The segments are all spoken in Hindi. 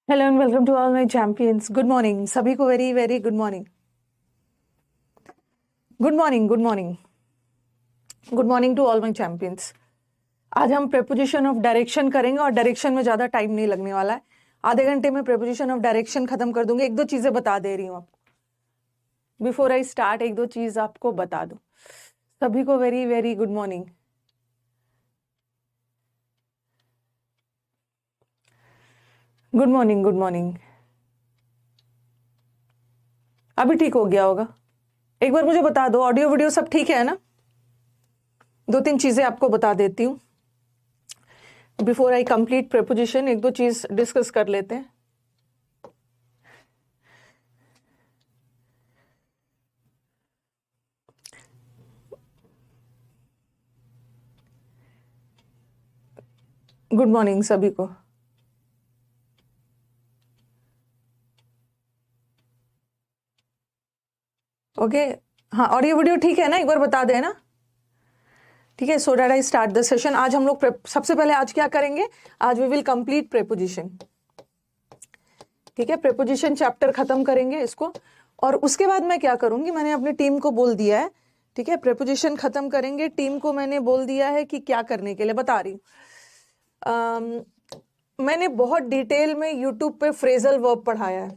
Hello and welcome to all my champions. Good morning सभी को, very very good morning. Good morning, good morning, good morning to all my champions. आज हम प्रेपोजिशन ऑफ डायरेक्शन करेंगे और डायरेक्शन में ज़्यादा टाइम नहीं लगने वाला है। आधे घंटे में प्रेपोजिशन ऑफ डायरेक्शन खत्म कर दूंगी। एक दो चीज़ें बता दे रही हूँ आपको। बिफोर आई स्टार्ट एक दो चीज़ आपको बता दूँ। सभी को very very good morning. Good morning, good morning. अभी ठीक हो गया होगा? एक बार मुझे बता दो, ऑडियो वीडियो सब ठीक है ना? दो तीन चीज़ें आपको बता देती हूँ बिफोर आई कंप्लीट प्रेपोजिशन। एक दो चीज डिस्कस कर लेते हैं। गुड मॉर्निंग सभी को। ओके, हाँ ऑडियो वीडियो ठीक है ना? एक बार बता देना। ठीक है, so that I start the session. आज हम लोग सबसे पहले आज क्या करेंगे? आज वी विल कंप्लीट प्रेपोजिशन। ठीक है, प्रेपोजिशन चैप्टर खत्म करेंगे इसको। और उसके बाद मैं क्या करूंगी, मैंने अपनी टीम को बोल दिया है। ठीक है, प्रेपोजिशन खत्म करेंगे, टीम को मैंने बोल दिया है कि क्या करने के लिए बता रही हूँ। मैंने बहुत डिटेल में यूट्यूब पे फ्रेजल वर्ब पढ़ाया है।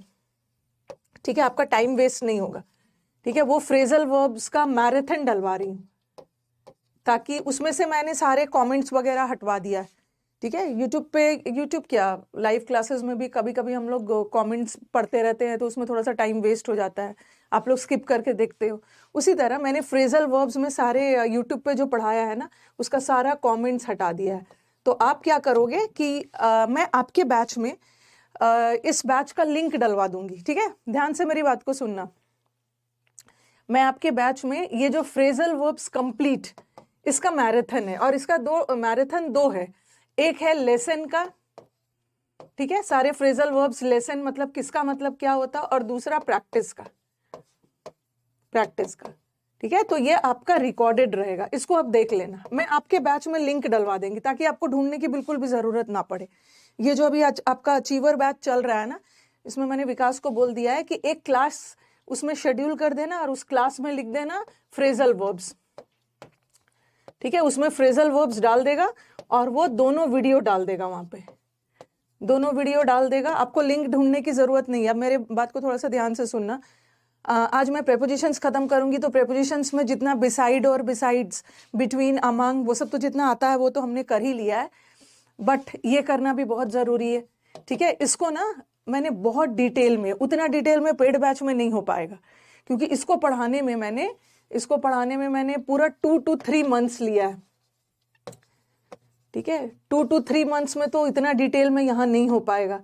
ठीक है, आपका टाइम वेस्ट नहीं होगा। ठीक है, वो फ्रेजल वर्ब्स का मैराथन डलवा रही हूँ ताकि उसमें से मैंने सारे कमेंट्स वगैरह हटवा दिया है। ठीक है, यूट्यूब पे, यूट्यूब क्या, लाइव क्लासेस में भी कभी कभी हम लोग कमेंट्स पढ़ते रहते हैं तो उसमें थोड़ा सा टाइम वेस्ट हो जाता है, आप लोग स्किप करके देखते हो। उसी तरह मैंने फ्रेजल वर्ब्स में सारे यूट्यूब पे जो पढ़ाया है ना, उसका सारा कमेंट्स हटा दिया है। तो आप क्या करोगे कि मैं आपके बैच में इस बैच का लिंक डलवा दूंगी। ठीक है, ध्यान से मेरी बात को सुनना। मैं आपके बैच में ये जो फ्रेजल वर्ब्स कंप्लीट, इसका मैराथन है और इसका मैराथन दो है। एक है लेसन का, ठीक है, सारे फ्रेजल वर्ब्स लेसन मतलब किसका मतलब क्या होता, और दूसरा प्रैक्टिस का, प्रैक्टिस का। ठीक है, तो ये आपका रिकॉर्डेड रहेगा, इसको आप देख लेना। मैं आपके बैच में लिंक डलवा देंगी ताकि आपको ढूंढने की बिल्कुल भी जरूरत ना पड़े। ये जो अभी आपका अचीवर बैच चल रहा है ना, इसमें मैंने विकास को बोल दिया है कि एक क्लास उसमें शेड्यूल कर देना और उस क्लास में लिख देना फ्रेजल वर्ब्स। ठीक है, उसमें फ्रेजल वर्ब्स डाल देगा और वो दोनों वीडियो डाल देगा, वहां पे दोनों वीडियो डाल देगा। आपको लिंक ढूंढने की जरूरत नहीं है। अब मेरे बात को थोड़ा सा ध्यान से सुनना। आज मैं प्रेपोजिशंस खत्म करूंगी तो प्रेपोजिशंस में जितना बिसाइड और बिसाइड्स, बिटवीन, अमंग, वो सब तो जितना आता है वो तो हमने कर ही लिया है, बट ये करना भी बहुत जरूरी है। ठीक है, इसको ना मैंने बहुत डिटेल में, उतना डिटेल में पेड बैच में नहीं हो पाएगा क्योंकि इसको पढ़ाने में मैंने पूरा 2 to 3 मंथ्स लिया है। ठीक है, 2 to 3 मंथ्स में तो इतना डिटेल में यहाँ नहीं हो पाएगा।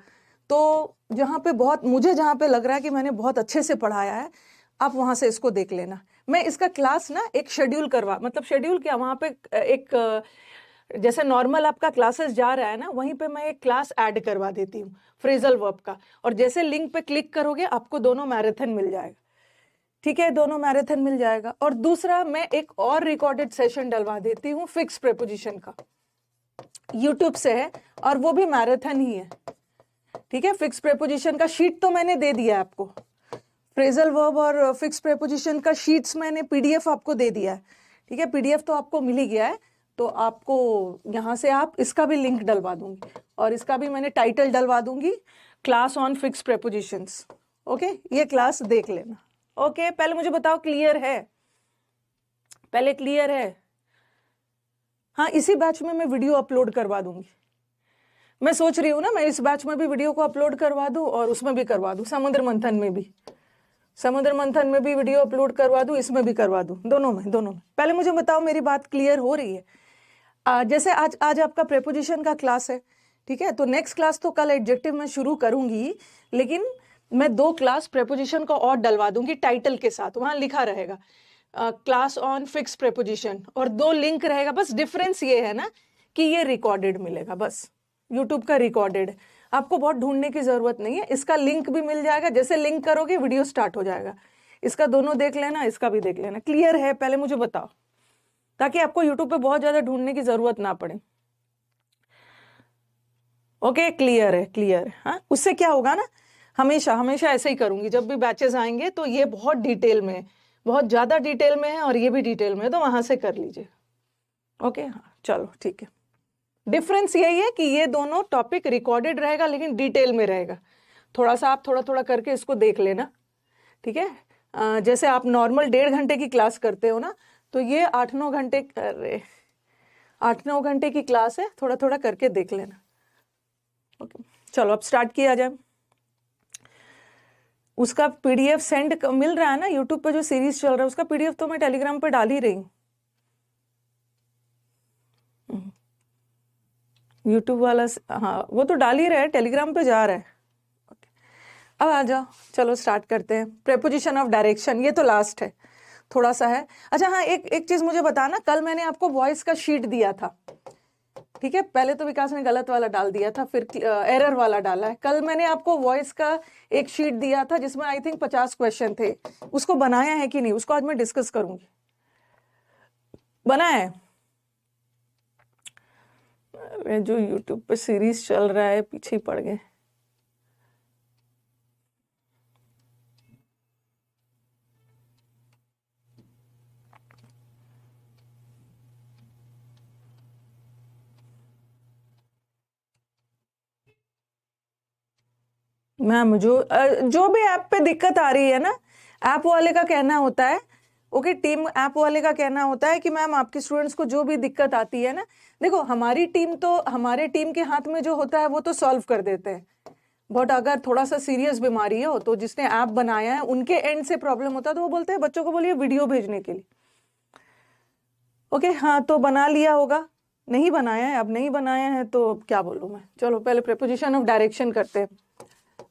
तो जहाँ पे बहुत मुझे जहाँ पे लग रहा है कि मैंने बहुत अच्छे से पढ़ाया है, आप वहां से इसको देख लेना। मैं इसका क्लास ना एक शेड्यूल करवा, मतलब शेड्यूल क्या, वहां पे एक जैसे नॉर्मल आपका क्लासेस जा रहा है ना, वहीं पे मैं एक क्लास ऐड करवा देती हूँ फ्रेजल वर्ब का, और जैसे लिंक पे क्लिक करोगे आपको दोनों मैराथन मिल जाएगा। ठीक है, दोनों मैराथन मिल जाएगा। और दूसरा, मैं एक और रिकॉर्डेड सेशन डलवा देती हूँ फिक्स प्रेपोजिशन का, यूट्यूब से है और वो भी मैराथन ही है। ठीक है, फिक्स प्रेपोजिशन का शीट तो मैंने दे दिया है आपको, फ्रेजल वर्ब और फिक्स प्रेपोजिशन का शीट्स मैंने पीडीएफ आपको दे दिया है। ठीक है, पीडीएफ तो आपको मिल ही गया है, तो आपको यहाँ से आप इसका भी लिंक डलवा दूंगी और इसका भी मैंने टाइटल डलवा दूंगी, class on fix prepositions. Okay, ये क्लास देख लेना। ओके, पहले मुझे बताओ क्लियर है? पहले क्लियर है? हाँ, इसी बैच में मैं वीडियो अपलोड करवा दूंगी। मैं सोच रही हूँ ना, मैं इस बैच में भी वीडियो को अपलोड करवा दूं और उसमें भी करवा दूं, समुद्र मंथन में भी, समुद्र मंथन में भी वीडियो अपलोड करवा दूं, इसमें भी करवा दूं, दोनों में। पहले मुझे बताओ मेरी बात क्लियर हो रही है? जैसे आज आपका प्रेपोजिशन का क्लास है। ठीक है, तो नेक्स्ट क्लास तो कल एडजेक्टिव में शुरू करूंगी, लेकिन मैं 2 क्लास प्रेपोजिशन का और डलवा दूंगी टाइटल के साथ, वहां लिखा रहेगा क्लास ऑन फिक्स प्रेपोजिशन, और 2 लिंक रहेगा। बस डिफरेंस ये है ना कि ये रिकॉर्डेड मिलेगा, बस यूट्यूब का रिकॉर्डेड, आपको बहुत ढूंढने की जरूरत नहीं है। इसका लिंक भी मिल जाएगा, जैसे लिंक करोगे वीडियो स्टार्ट हो जाएगा। इसका दोनों देख लेना, इसका भी देख लेना। क्लियर है? पहले मुझे बताओ, ताकि आपको यूट्यूब पे बहुत ज्यादा ढूंढने की जरूरत ना पड़े। ओके, क्लियर है, क्लियर है। हाँ, उससे क्या होगा ना, हमेशा हमेशा ऐसे ही करूंगी, जब भी बैचेस आएंगे तो ये बहुत डिटेल में है, बहुत ज़्यादा डिटेल में है और ये भी डिटेल में है, तो वहां से कर लीजिए। ओके, हाँ चलो ठीक है। डिफरेंस यही है कि ये दोनों टॉपिक रिकॉर्डेड रहेगा लेकिन डिटेल में रहेगा। थोड़ा सा आप थोड़ा थोड़ा करके इसको देख लेना, ठीक है। जैसे आप नॉर्मल 1.5 घंटे की क्लास करते हो ना, तो ये 8-9 घंटे, अरे 8-9 घंटे की क्लास है, थोड़ा थोड़ा करके देख लेना। ओके, चलो अब स्टार्ट किया जाए। उसका पीडीएफ सेंड मिल रहा है ना, यूट्यूब पे जो सीरीज चल रहा है उसका पीडीएफ तो मैं टेलीग्राम पे डाल ही रही हूँ। यूट्यूब वाला हाँ वो तो डाल ही रहा है, टेलीग्राम पे जा रहा है। अब आ जाओ, चलो स्टार्ट करते हैं। प्रेपोजिशन ऑफ डायरेक्शन, ये तो लास्ट है, थोड़ा सा है। अच्छा हाँ, एक चीज मुझे बताना, कल मैंने आपको वॉइस का शीट दिया था, ठीक है। पहले तो विकास ने गलत वाला डाल दिया था, फिर एरर वाला डाला है। कल मैंने आपको वॉइस का एक शीट दिया था जिसमें आई थिंक 50 क्वेश्चन थे, उसको बनाया है कि नहीं, उसको आज मैं डिस्कस करूंगी। बनाया है? जो यूट्यूब पे सीरीज चल रहा है पीछे ही पड़ गए। मैम जो भी ऐप पे दिक्कत आ रही है ना, ऐप वाले का कहना होता है, ओके, टीम ऐप वाले का कहना होता है कि मैम आपके स्टूडेंट्स को जो भी दिक्कत आती है ना, देखो हमारी टीम तो, हमारे टीम के हाथ में जो होता है वो तो सॉल्व कर देते हैं, बट अगर थोड़ा सा सीरियस बीमारी हो तो जिसने ऐप बनाया है उनके एंड से प्रॉब्लम होता है, तो वो बोलते हैं बच्चों को बोलिए वीडियो भेजने के लिए। ओके हाँ, तो बना लिया होगा, नहीं बनाया है, अब नहीं बनाया है तो क्या बोलूँ मैं। चलो पहले प्रेपोजिशन ऑफ डायरेक्शन करते हैं।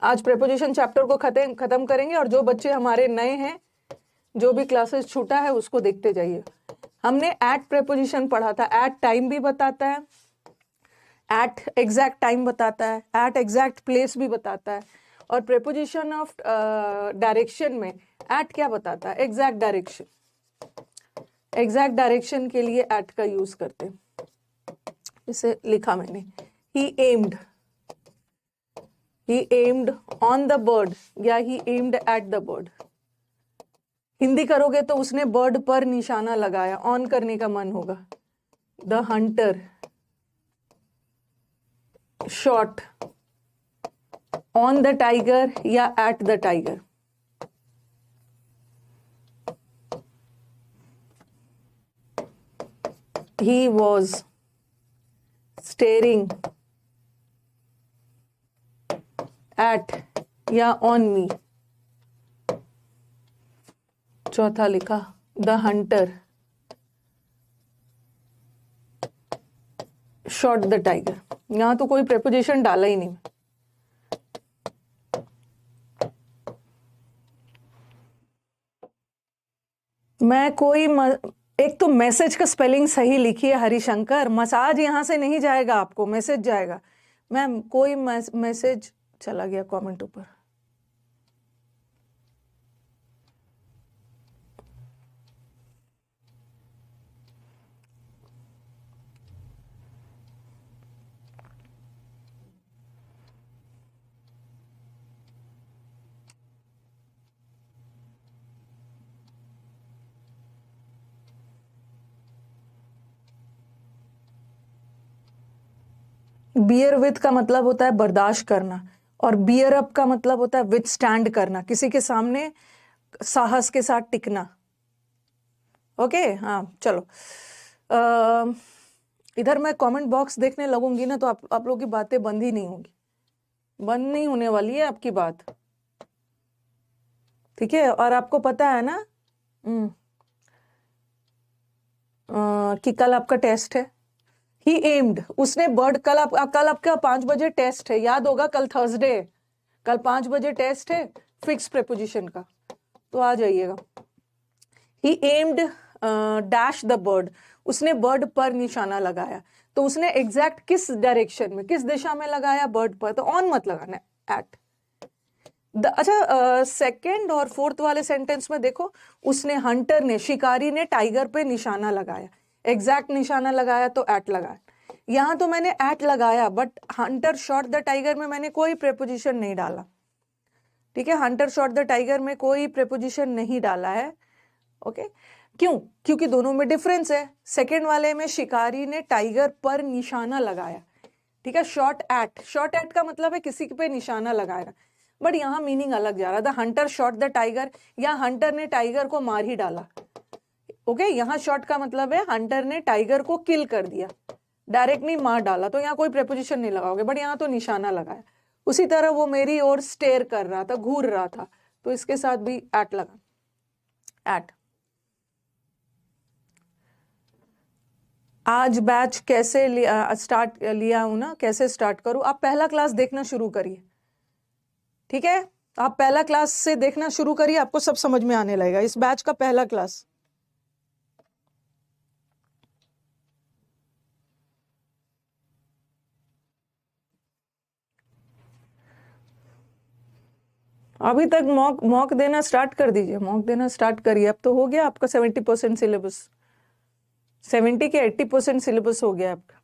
आज प्रेपोजिशन चैप्टर को खत्म करेंगे, और जो बच्चे हमारे नए हैं, जो भी क्लासेस छूटा है उसको देखते जाइए। हमने एट प्रेपोजिशन पढ़ा था, एट टाइम भी बताता है, एट एग्जैक्ट टाइम बताता है, एट एग्जैक्ट प्लेस भी बताता है, और प्रेपोजिशन ऑफ डायरेक्शन में एट क्या बताता है, एग्जैक्ट डायरेक्शन। एग्जैक्ट डायरेक्शन के लिए एट का यूज करते हैं। इसे लिखा मैंने, he aimed on the bird या he aimed at the bird. Hindi करोगे तो उसने बर्ड पर निशाना लगाया, ऑन करने का मन होगा। The hunter shot on the tiger या at the tiger. He was staring at या on me। चौथा लिखा, the hunter shot the tiger। यहां तो कोई प्रेपोजिशन डाला ही नहीं। मैं कोई एक तो मैसेज का स्पेलिंग सही लिखिए हरिशंकर, मसाज यहां से नहीं जाएगा आपको, मैसेज जाएगा। मैम कोई मैसेज चला गया कमेंट ऊपर। बियर विथ का मतलब होता है बर्दाश्त करना, और बियर अप का मतलब होता है विथ स्टैंड करना, किसी के सामने साहस के साथ टिकना। ओके हाँ चलो, इधर मैं कमेंट बॉक्स देखने लगूंगी ना तो आप लोगों की बातें बंद ही नहीं होंगी, बंद नहीं होने वाली है आपकी बात, ठीक है। और आपको पता है ना कि कल आपका टेस्ट है। ही एम्ड, उसने बर्ड, कल आपका 5 बजे टेस्ट है, याद होगा, कल थर्सडे है, कल 5 बजे टेस्ट है फिक्स प्रेपोजिशन का, तो आ जाइएगा। ही एम्ड डैश द बर्ड, उसने बर्ड पर निशाना लगाया, तो उसने एग्जैक्ट किस डायरेक्शन में, किस दिशा में लगाया, बर्ड पर, तो ऑन मत लगाना, एट। अच्छा सेकंड और फोर्थ वाले सेंटेंस में देखो, उसने, हंटर ने, शिकारी ने टाइगर पे निशाना लगाया, एग्जैक्ट निशाना लगाया तो एट लगाया। यहाँ तो मैंने एट लगाया, but Hunter shot the tiger में मैंने कोई प्रेपोजिशन नहीं डाला। ठीक है, हंटर शॉट द टाइगर में कोई प्रेपोजिशन नहीं डाला है। ओके, क्यों? क्योंकि दोनों में डिफरेंस है। सेकेंड वाले में शिकारी ने टाइगर पर निशाना लगाया। ठीक है, शॉट एट का मतलब है किसी पे निशाना लगाया, बट यहाँ मीनिंग अलग जा रहा था। हंटर शॉट द टाइगर, या हंटर ने टाइगर को मार ही डाला। ओके, यहाँ शॉट का मतलब है हंटर ने टाइगर को किल कर दिया, डायरेक्ट नहीं मार डाला, तो यहाँ कोई प्रेपोजिशन नहीं लगाओगे, बट यहाँ तो निशाना लगाया। उसी तरह वो मेरी ओर स्टेयर कर रहा था, घूर रहा था, तो इसके साथ भी एट लगा, एट। आज बैच कैसे स्टार्ट लिया हूं ना, कैसे स्टार्ट करूं? आप पहला क्लास देखना शुरू करिए। ठीक है, आप पहला क्लास से देखना शुरू करिए, आपको सब समझ में आने लगेगा। इस बैच का पहला क्लास। अभी तक मॉक मॉक देना स्टार्ट कर दीजिए, मॉक देना स्टार्ट करिए। अब तो हो गया आपका 70% सिलेबस, 70 के 80% सिलेबस हो गया आपका,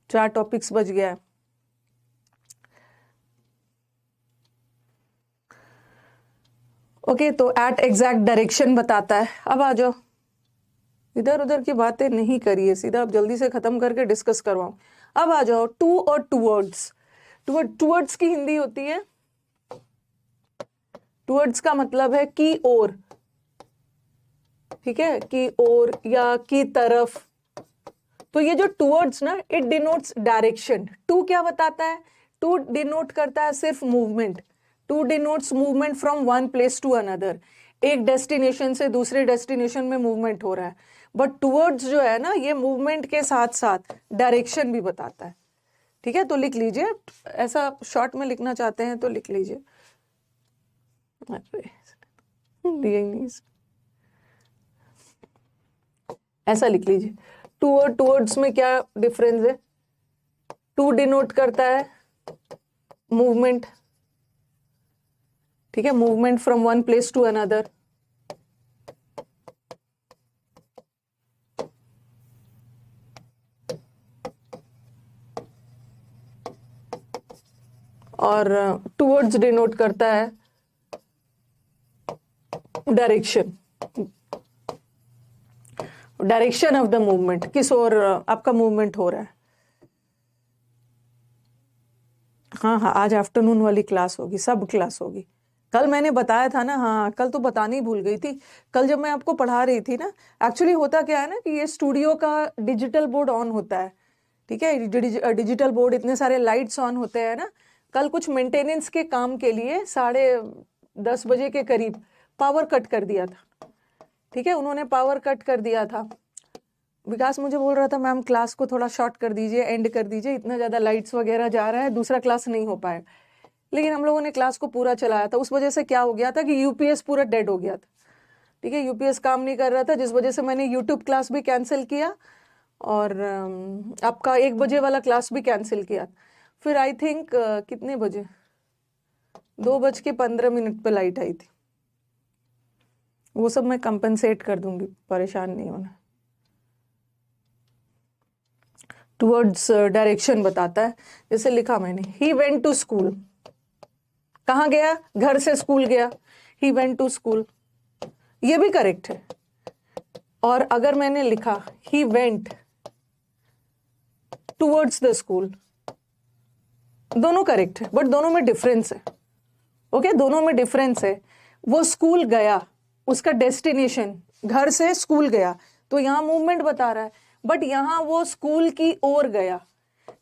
4 टॉपिक्स बच गया है। ओके, तो एट एग्जैक्ट डायरेक्शन बताता है। अब आ जाओ, इधर उधर की बातें नहीं करिए, सीधा अब जल्दी से खत्म करके डिस्कस करवाऊं। अब आ जाओ टू और टूवर्ड्स। टूवर्ड्स की हिंदी होती है, टूवर्ड्स का मतलब है की ओर। ठीक है, की ओर या की तरफ। तो ये जो टूवर्ड्स ना, इट डिनोट्स डायरेक्शन। टू क्या बताता है? टू डिनोट करता है सिर्फ movement. To denotes movement from one place to another, एक डेस्टिनेशन से दूसरे डेस्टिनेशन में मूवमेंट हो रहा है। बट टूवर्ड्स जो है ना, ये मूवमेंट के साथ साथ डायरेक्शन भी बताता है। ठीक है, तो लिख लीजिए, ऐसा शॉर्ट में लिखना चाहते हैं तो लिख लीजिए। दिया ही नहीं, ऐसा लिख लीजिए। टू और टूवर्ड्स में क्या डिफरेंस है? टू डिनोट करता है मूवमेंट, ठीक है, movement from one place to another. और टूवर्ड्स डिनोट करता है direction, direction of the movement, किस ओर आपका मूवमेंट हो रहा है। हाँ हाँ, आज आफ्टरनून वाली क्लास होगी, सब क्लास होगी। कल मैंने बताया था ना, हाँ कल तो बतानी भूल गई थी। कल जब मैं आपको पढ़ा रही थी ना, एक्चुअली होता क्या है ना कि ये स्टूडियो का डिजिटल बोर्ड ऑन होता है। ठीक है, डिजिटल बोर्ड, इतने सारे लाइट्स ऑन होते हैं ना। कल कुछ मेंटेनेंस के काम के लिए 10:30 बजे के करीब पावर कट कर दिया था। ठीक है, उन्होंने पावर कट कर दिया था। विकास मुझे बोल रहा था मैम क्लास को थोड़ा शॉर्ट कर दीजिए, एंड कर दीजिए, इतना ज़्यादा लाइट्स वगैरह जा रहा है, दूसरा क्लास नहीं हो पाएगा। लेकिन हम लोगों ने क्लास को पूरा चलाया था। उस वजह से क्या हो गया था कि यूपीएस पूरा डेड हो गया था। ठीक है, यूपीएस काम नहीं कर रहा था, जिस वजह से मैंने यूट्यूब क्लास भी कैंसिल किया, और आपका 1 बजे वाला क्लास भी कैंसिल किया। फिर आई थिंक कितने बजे, 2:15 पे लाइट आई थी। वो सब मैं कंपनसेट कर दूंगी, परेशान नहीं होना। टुवर्ड्स डायरेक्शन बताता है, जैसे लिखा मैंने, ही वेंट टू स्कूल। कहाँ गया? घर से स्कूल गया, ही वेंट टू स्कूल, ये भी करेक्ट है। और अगर मैंने लिखा he went towards the school, दोनों करेक्ट है, बट दोनों में डिफरेंस है। ओके, दोनों में डिफरेंस है। वो स्कूल गया, उसका डेस्टिनेशन घर से स्कूल गया, तो यहाँ मूवमेंट बता रहा है, बट यहाँ वो स्कूल की ओर गया।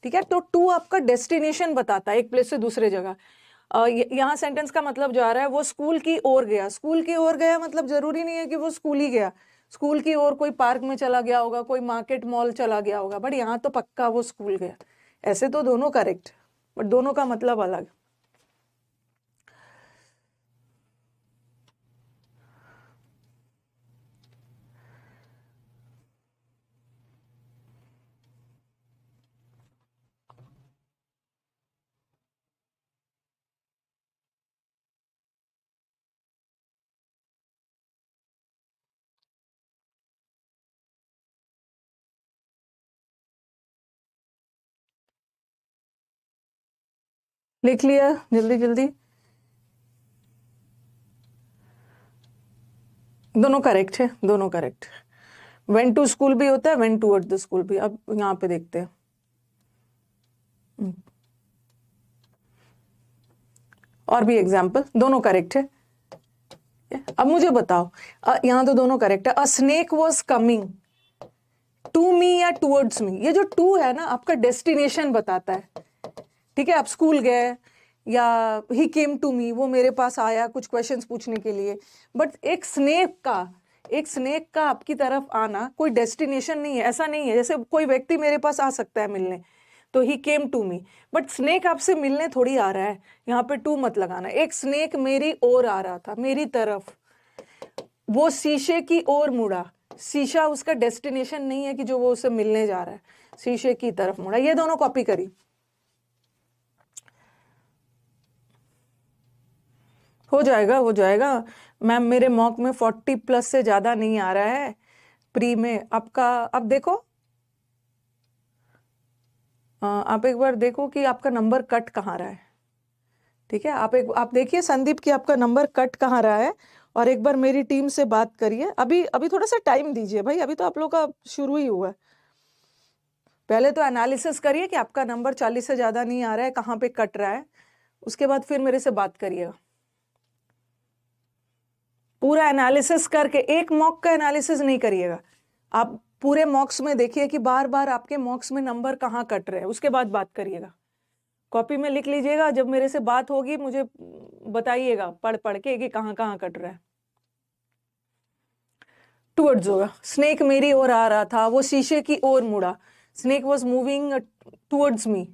ठीक है, तो टू आपका डेस्टिनेशन बताता है, एक प्लेस से दूसरे जगह। यहाँ सेंटेंस का मतलब जा रहा है वो स्कूल की ओर गया। स्कूल की ओर गया मतलब जरूरी नहीं है कि वो स्कूल ही गया, स्कूल की ओर कोई पार्क में चला गया होगा, कोई मार्केट मॉल चला गया होगा, बट यहाँ तो पक्का वो स्कूल गया। ऐसे तो दोनों करेक्ट, बट दोनों का मतलब अलग। लिख लिया जल्दी जल्दी। दोनों करेक्ट है, दोनों करेक्ट। वेंट टू स्कूल भी होता है, वेंट टूवर्ड द स्कूल भी। अब यहाँ पे देखते हैं। और भी एग्जाम्पल, दोनों करेक्ट है। अब मुझे बताओ, यहाँ तो दोनों करेक्ट है। A snake was coming to me या टूवर्ड्स मी, ये जो टू है ना आपका डेस्टिनेशन बताता है। ठीक है, आप स्कूल गए या ही केम टू मी, वो मेरे पास आया कुछ क्वेश्चंस पूछने के लिए। बट एक स्नेक का आपकी तरफ आना कोई डेस्टिनेशन नहीं है, ऐसा नहीं है। जैसे कोई व्यक्ति मेरे पास आ सकता है मिलने, तो he came to me, but snake आपसे मिलने थोड़ी आ रहा है। यहाँ पे टू मत लगाना। एक स्नेक मेरी ओर आ रहा था, मेरी तरफ। वो शीशे की ओर मुड़ा, शीशा उसका डेस्टिनेशन नहीं है कि जो वो उससे मिलने जा रहा है, शीशे की तरफ मुड़ा। ये दोनों कॉपी करी। हो जाएगा, हो जाएगा मैम। मेरे मॉक में 40+ से ज्यादा नहीं आ रहा है। प्री में आपका, अब देखो, आप एक बार देखो कि आपका नंबर कट कहाँ रहा है। ठीक है, आप देखिए संदीप कि आपका नंबर कट कहाँ रहा है, और एक बार मेरी टीम से बात करिए। अभी अभी थोड़ा सा टाइम दीजिए भाई, अभी तो आप लोग का शुरू ही हुआ है। पहले तो एनालिसिस करिए कि आपका नंबर 40 से ज्यादा नहीं आ रहा है, कहाँ पे कट रहा है। उसके बाद फिर मेरे से बात करिएगा। पूरा एनालिसिस करके, एक मॉक का एनालिसिस नहीं करिएगा आप, पूरे मॉक्स में देखिए कि बार बार आपके मॉक्स में नंबर कहाँ कट रहे हैं, उसके बाद बात करिएगा। कॉपी में लिख लीजिएगा, जब मेरे से बात होगी मुझे बताइएगा पढ़ पढ़ के कि कहाँ कहाँ कट रहा है। टूवर्ड्स होगा। स्नेक मेरी ओर आ रहा था, वो शीशे की ओर मुड़ा। Snake was moving towards me,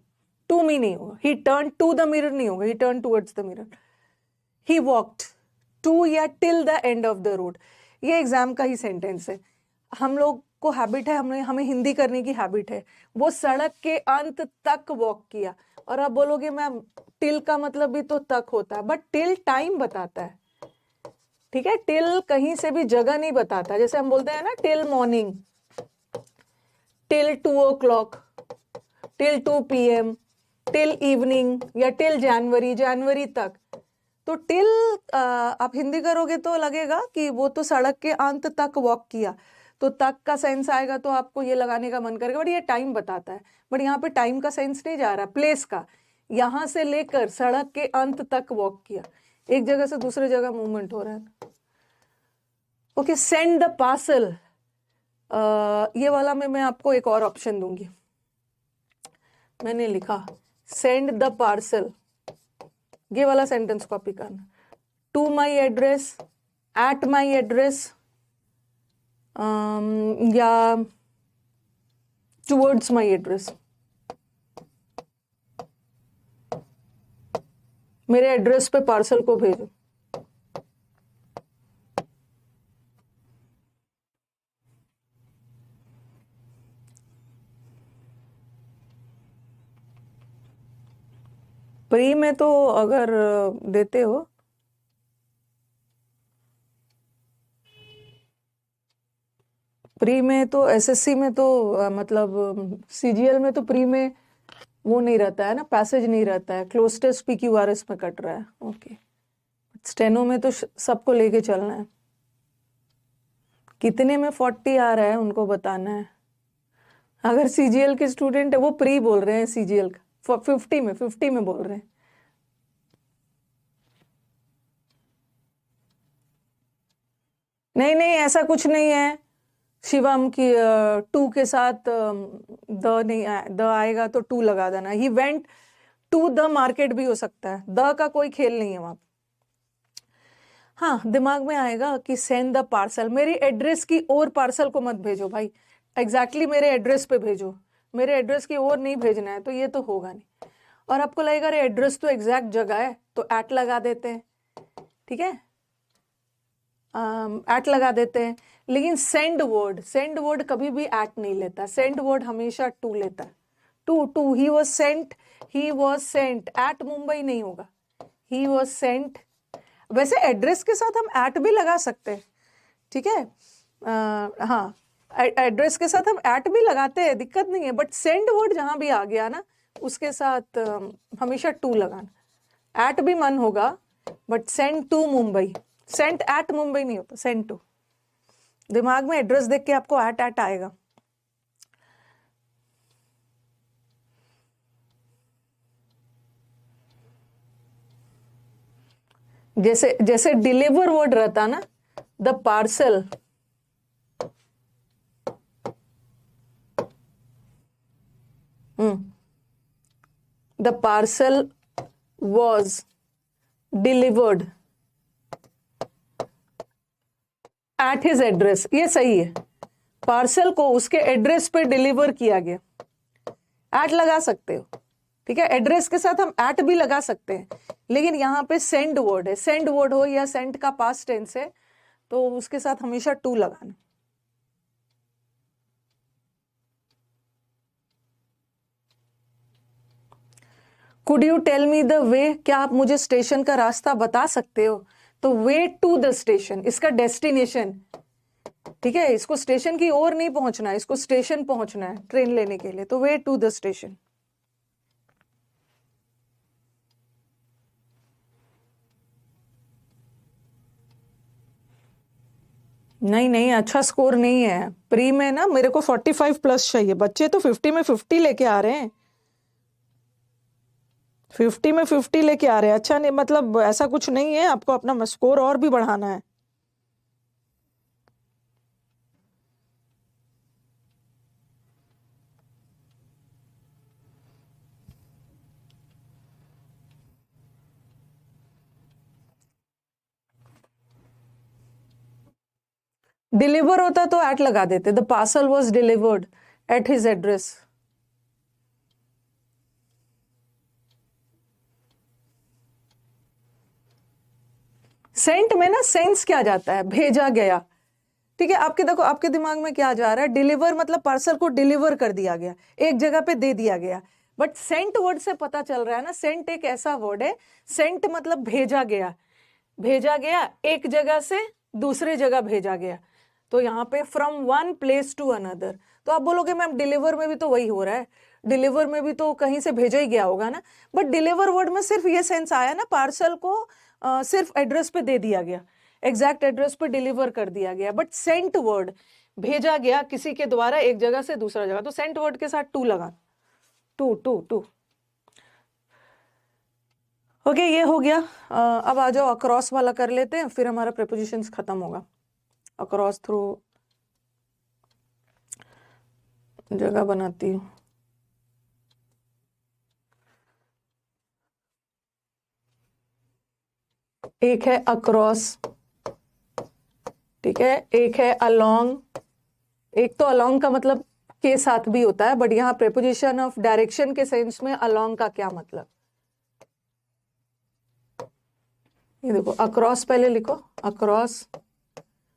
to me नहीं होगा। He turn to the mirror नहीं होगा, he turn towards the mirror. He walked to या till the end of the road, ये एग्जाम का ही सेंटेंस है। हम लोग को हैबिट है, हमें हिंदी करने की हैबिट है। वो सड़क के अंत तक वॉक किया। और आप बोलोगे मैम टिल का मतलब भी तो तक होता है, बट टिल टाइम बताता है। ठीक है, टिल कहीं से भी जगह नहीं बताता। जैसे हम बोलते हैं ना till morning, till 2 o'clock, till 2 PM, till evening, या टिल जनवरी तक। तो टिल आप हिंदी करोगे तो लगेगा कि वो तो सड़क के अंत तक वॉक किया, तो तक का सेंस आएगा, तो आपको ये लगाने का मन करेगा। बट ये टाइम बताता है, बट यहाँ पे टाइम का सेंस नहीं जा रहा, प्लेस का। यहां से लेकर सड़क के अंत तक वॉक किया, एक जगह से दूसरे जगह मूवमेंट हो रहा है। ओके, सेंड द पार्सल, ये वाला में मैं आपको एक और ऑप्शन दूंगी। मैंने लिखा सेंड द पार्सल, ये वाला सेंटेंस कॉपी करना। To my address, at my address, या टूवर्ड्स माई एड्रेस। मेरे एड्रेस पे पार्सल को भेजो। प्री में तो अगर देते हो, प्री में तो एसएससी में तो मतलब सीजीएल में तो प्री में वो नहीं रहता है ना, पैसेज नहीं रहता है। क्लोज टेस्ट PQRS में कट रहा है। ओके, स्टेनो में तो सबको लेके चलना है। कितने में 40 आ रहा है उनको बताना है। अगर सीजीएल के स्टूडेंट है वो प्री बोल रहे हैं, सीजीएल का 50 में बोल रहे हैं। नहीं नहीं, ऐसा कुछ नहीं है शिवम की 2 के साथ द नहीं द आएगा तो 2 लगा देना। He went to the market भी हो सकता है, द का कोई खेल नहीं है वहां। हाँ, दिमाग में आएगा कि सेंड द पार्सल, मेरी एड्रेस की ओर पार्सल को मत भेजो भाई, एग्जैक्टली मेरे एड्रेस पे भेजो। मेरे एड्रेस की ओर नहीं भेजना है, तो ये तो होगा नहीं। और आपको लगेगा अरे एड्रेस तो एग्जैक्ट जगह है, तो एट लगा देते हैं। ठीक है, एट लगा देते हैं। लेकिन सेंड वर्ड कभी भी एट नहीं लेता, सेंड वर्ड हमेशा टू लेता है। To, he was sent at Mumbai नहीं होगा, ही वॉज सेंट। वैसे एड्रेस के साथ हम एट भी लगा सकते हैं। ठीक है, हाँ, एड्रेस के साथ हम एट भी लगाते हैं, दिक्कत नहीं है। बट सेंड वर्ड जहां भी आ गया ना, उसके साथ हमेशा टू लगाना। एट भी मन होगा, but send to Mumbai, sent at Mumbai नहीं होता, सेंड टू। दिमाग में एड्रेस देख के आपको एट एट आएगा। जैसे जैसे डिलीवर वर्ड रहता ना, the parcel, the parcel was delivered at his address, ये सही है। पार्सल को उसके एड्रेस पे डिलीवर किया गया, एट लगा सकते हो, ठीक है। एड्रेस के साथ हम एट भी लगा सकते हैं, लेकिन यहाँ पे सेंड वर्ड है, सेंड वर्ड हो या सेंड का पास्ट टेंस है तो उसके साथ हमेशा टू लगाना। Could you tell me the way, क्या आप मुझे स्टेशन का रास्ता बता सकते हो? तो वे टू द स्टेशन, इसका डेस्टिनेशन, ठीक है। इसको स्टेशन की ओर नहीं पहुंचना है, इसको स्टेशन पहुंचना है ट्रेन लेने के लिए, तो वे टू द स्टेशन। नहीं नहीं, अच्छा स्कोर नहीं है प्री में ना, मेरे को 45 प्लस चाहिए। बच्चे तो 50 में 50 लेके आ रहे हैं, 50 में 50 लेके आ रहे हैं। अच्छा नहीं, मतलब ऐसा कुछ नहीं है, आपको अपना स्कोर और भी बढ़ाना है। डिलीवर होता तो एट लगा देते, the parcel was delivered at his address. Sent में ना सेंस क्या जाता है, भेजा गया, ठीक है। आपके देखो, आपके दिमाग में क्या जा रहा है, डिलीवर मतलब पार्सल को डिलीवर कर दिया गया, एक जगह पे दे दिया गया। बट सेंट वर्ड से पता चल रहा है ना, सेंट एक ऐसा वर्ड है, सेंट मतलब भेजा गया, भेजा गया एक जगह से दूसरे जगह भेजा गया। तो यहाँ पे from one place to another, तो आप बोलोगे मैम डिलीवर में भी तो वही हो रहा है, डिलीवर में भी तो कहीं से भेजा ही गया होगा ना। बट डिलीवर वर्ड में सिर्फ ये सेंस आया ना, पार्सल को सिर्फ एड्रेस पे दे दिया गया, एग्जैक्ट एड्रेस पे डिलीवर कर दिया गया। बट सेंट वर्ड, भेजा गया किसी के द्वारा एक जगह से दूसरा जगह, तो सेंट वर्ड के साथ टू लगा, टू टू टू। ओके, ये हो गया। अब आ जाओ अक्रॉस वाला कर लेते हैं, फिर हमारा प्रेपोजिशंस खत्म होगा। अक्रॉस थ्रू जगह बनाती हूँ। एक है अक्रॉस, ठीक है, एक है अलोंग। एक तो अलोंग का मतलब के साथ भी होता है, बट यहाँ प्रेपोजिशन ऑफ डायरेक्शन के सेंस में अलोंग का क्या मतलब, ये देखो अक्रॉस पहले लिखो। अक्रॉस,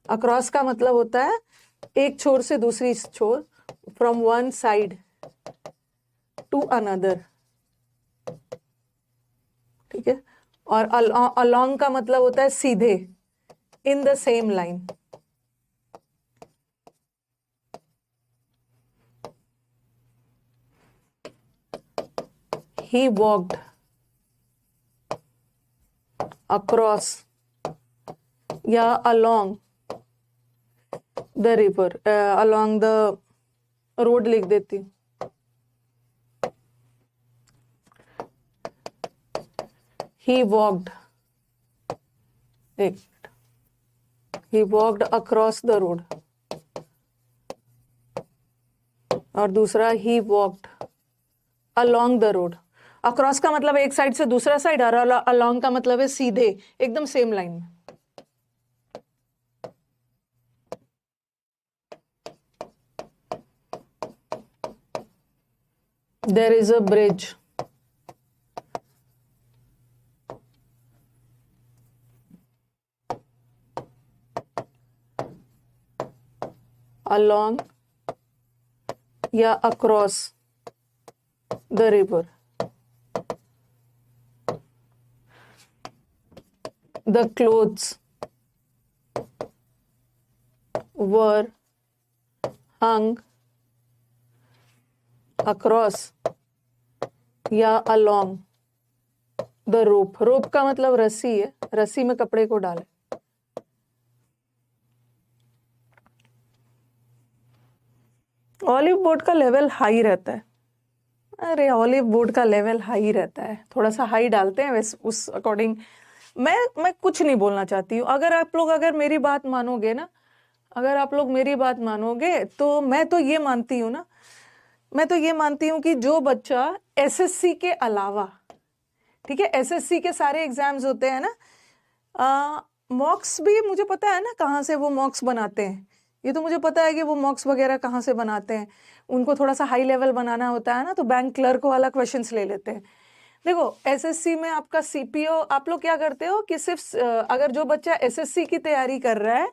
अक्रॉस का मतलब होता है एक छोर से दूसरी छोर, from one side to another, ठीक है। और अलोंग का मतलब होता है सीधे, in the same line. He walked across या along the river, along the road लिख देती हूँ। He walked, एक, he walked across the road, और दूसरा he walked along the road। Across का मतलब एक साइड से दूसरा साइड, और अलोंग का मतलब है सीधे, एकदम सेम लाइन में। There is a bridge along या across the river। The clothes were hung across या अलोंग द रोप। रोप का मतलब रस्सी है, रस्सी में कपड़े को डालें। ऑलिव बोर्ड का लेवल हाई रहता है। अरे ऑलिव बोर्ड का लेवल हाई रहता है, थोड़ा सा हाई डालते हैं वैसे उस अकॉर्डिंग। मैं कुछ नहीं बोलना चाहती हूँ। अगर मेरी बात मानोगे ना, अगर आप लोग मेरी बात मानोगे तो मैं तो ये मानती हूँ ना, मैं तो ये मानती हूँ कि जो बच्चा एसएससी के अलावा, ठीक है, एसएससी के सारे एग्जाम्स होते हैं ना, मॉक्स भी मुझे पता है ना कहाँ से वो मॉक्स बनाते हैं। ये तो मुझे पता है कि वो मॉक्स वगैरह कहाँ से बनाते हैं। उनको थोड़ा सा हाई लेवल बनाना होता है ना, तो बैंक क्लर्क वाला क्वेश्चंस ले लेते हैं। देखो एसएससी में आपका सीपीओ, आप लोग क्या करते हो कि सिर्फ अगर जो बच्चा एसएससी की तैयारी कर रहा है,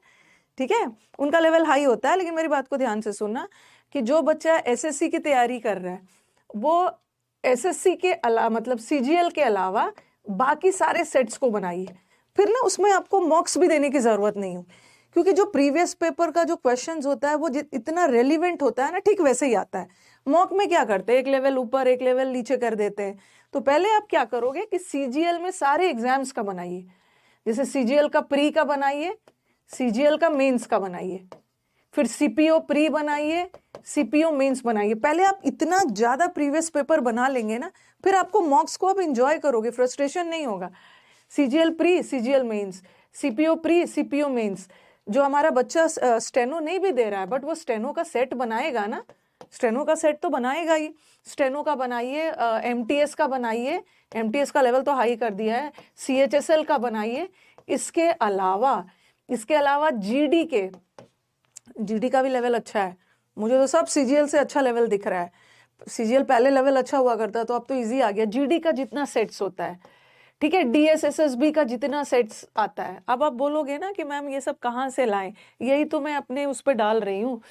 ठीक है, उनका लेवल हाई होता है। लेकिन मेरी बात को ध्यान से सुनना कि जो बच्चा एसएससी की तैयारी कर रहा है वो एसएससी के अलावा, मतलब सीजीएल के अलावा बाकी सारे सेट्स को बनाइए। फिर ना उसमें आपको मॉक्स भी देने की जरूरत नहीं हो, क्योंकि जो प्रीवियस पेपर का जो क्वेश्चंस होता है वो इतना रेलिवेंट होता है ना, ठीक वैसे ही आता है। मॉक में क्या करते हैं, एक लेवल ऊपर एक लेवल नीचे कर देते हैं। तो पहले आप क्या करोगे कि सीजीएल में सारे एग्जाम्स का बनाइए। जैसे सीजीएल का प्री का बनाइए, सीजीएल का मेंस का बनाइए, फिर सीपीओ प्री बनाइए, सीपीओ मेंस बनाइए। पहले आप इतना ज्यादा प्रीवियस पेपर बना लेंगे ना, फिर आपको मॉक्स को आप एंजॉय करोगे, फ्रस्ट्रेशन नहीं होगा। CGL pre, CGL mains, CPO pre, CPO mains. जो हमारा बच्चा स्टेनो नहीं भी दे रहा है, बट वो स्टेनो का सेट बनाएगा ना, स्टेनो का सेट तो बनाएगा ही। स्टेनो का बनाइए, एमटीएस का बनाइए, एमटीएस का लेवल तो हाई कर दिया है, सीएचएसएल का बनाइए। इसके अलावा जीडी का भी लेवल अच्छा है। मुझे तो सब सीजीएल से अच्छा लेवल दिख रहा है। सीजीएल पहले लेवल अच्छा हुआ करता तो अब तो इजी आ गया। जीडी का जितना सेट्स होता है, ठीक है, डीएसएसएसबी का जितना सेट्स आता है। अब आप बोलोगे ना कि मैम ये सब कहाँ से लाएं, यही तो मैं अपने उस पर डाल रही हूँ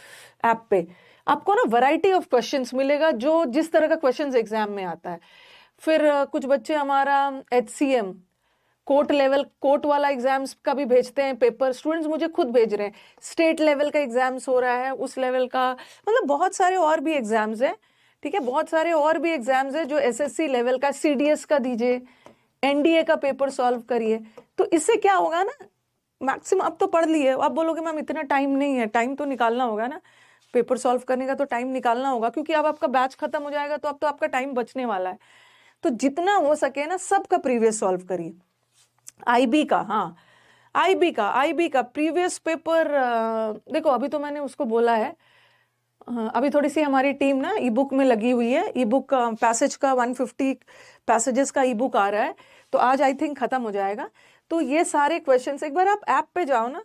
ऐप पे। आपको ना वैरायटी ऑफ क्वेश्चंस मिलेगा, जो जिस तरह का क्वेश्चंस एग्जाम में आता है। फिर कुछ बच्चे हमारा एचसीएम कोर्ट लेवल, कोर्ट वाला एग्जाम्स का भी भेजते हैं पेपर। स्टूडेंट्स मुझे खुद भेज रहे हैं, स्टेट लेवल का एग्जाम्स हो रहा है, उस लेवल का, मतलब बहुत सारे और भी एग्जाम्स हैं, ठीक है, बहुत सारे और भी एग्जाम्स हैं जो एसएससी लेवल का। सीडीएस का दीजिए, एनडीए का पेपर सॉल्व करिए। तो इससे क्या होगा ना, मैक्सिमम अब तो पढ़ लिए, आप बोलोगे मैम इतना टाइम नहीं है, टाइम तो निकालना होगा ना, पेपर सॉल्व करने का तो टाइम निकालना होगा, क्योंकि अब आपका बैच खत्म हो जाएगा तो अब तो आपका टाइम बचने वाला है। तो जितना हो सके ना सबका प्रीवियस सॉल्व करिए। आईबी का, हाँ, आईबी का प्रीवियस पेपर, देखो अभी तो मैंने उसको बोला है, अभी थोड़ी सी हमारी टीम ना ई बुक में लगी हुई है। ई बुक पैसेज का 150 पैसेजेस का ई बुक आ रहा है, तो आज आई थिंक खत्म हो जाएगा। तो ये सारे क्वेश्चंस एक बार आप ऐप पे जाओ ना,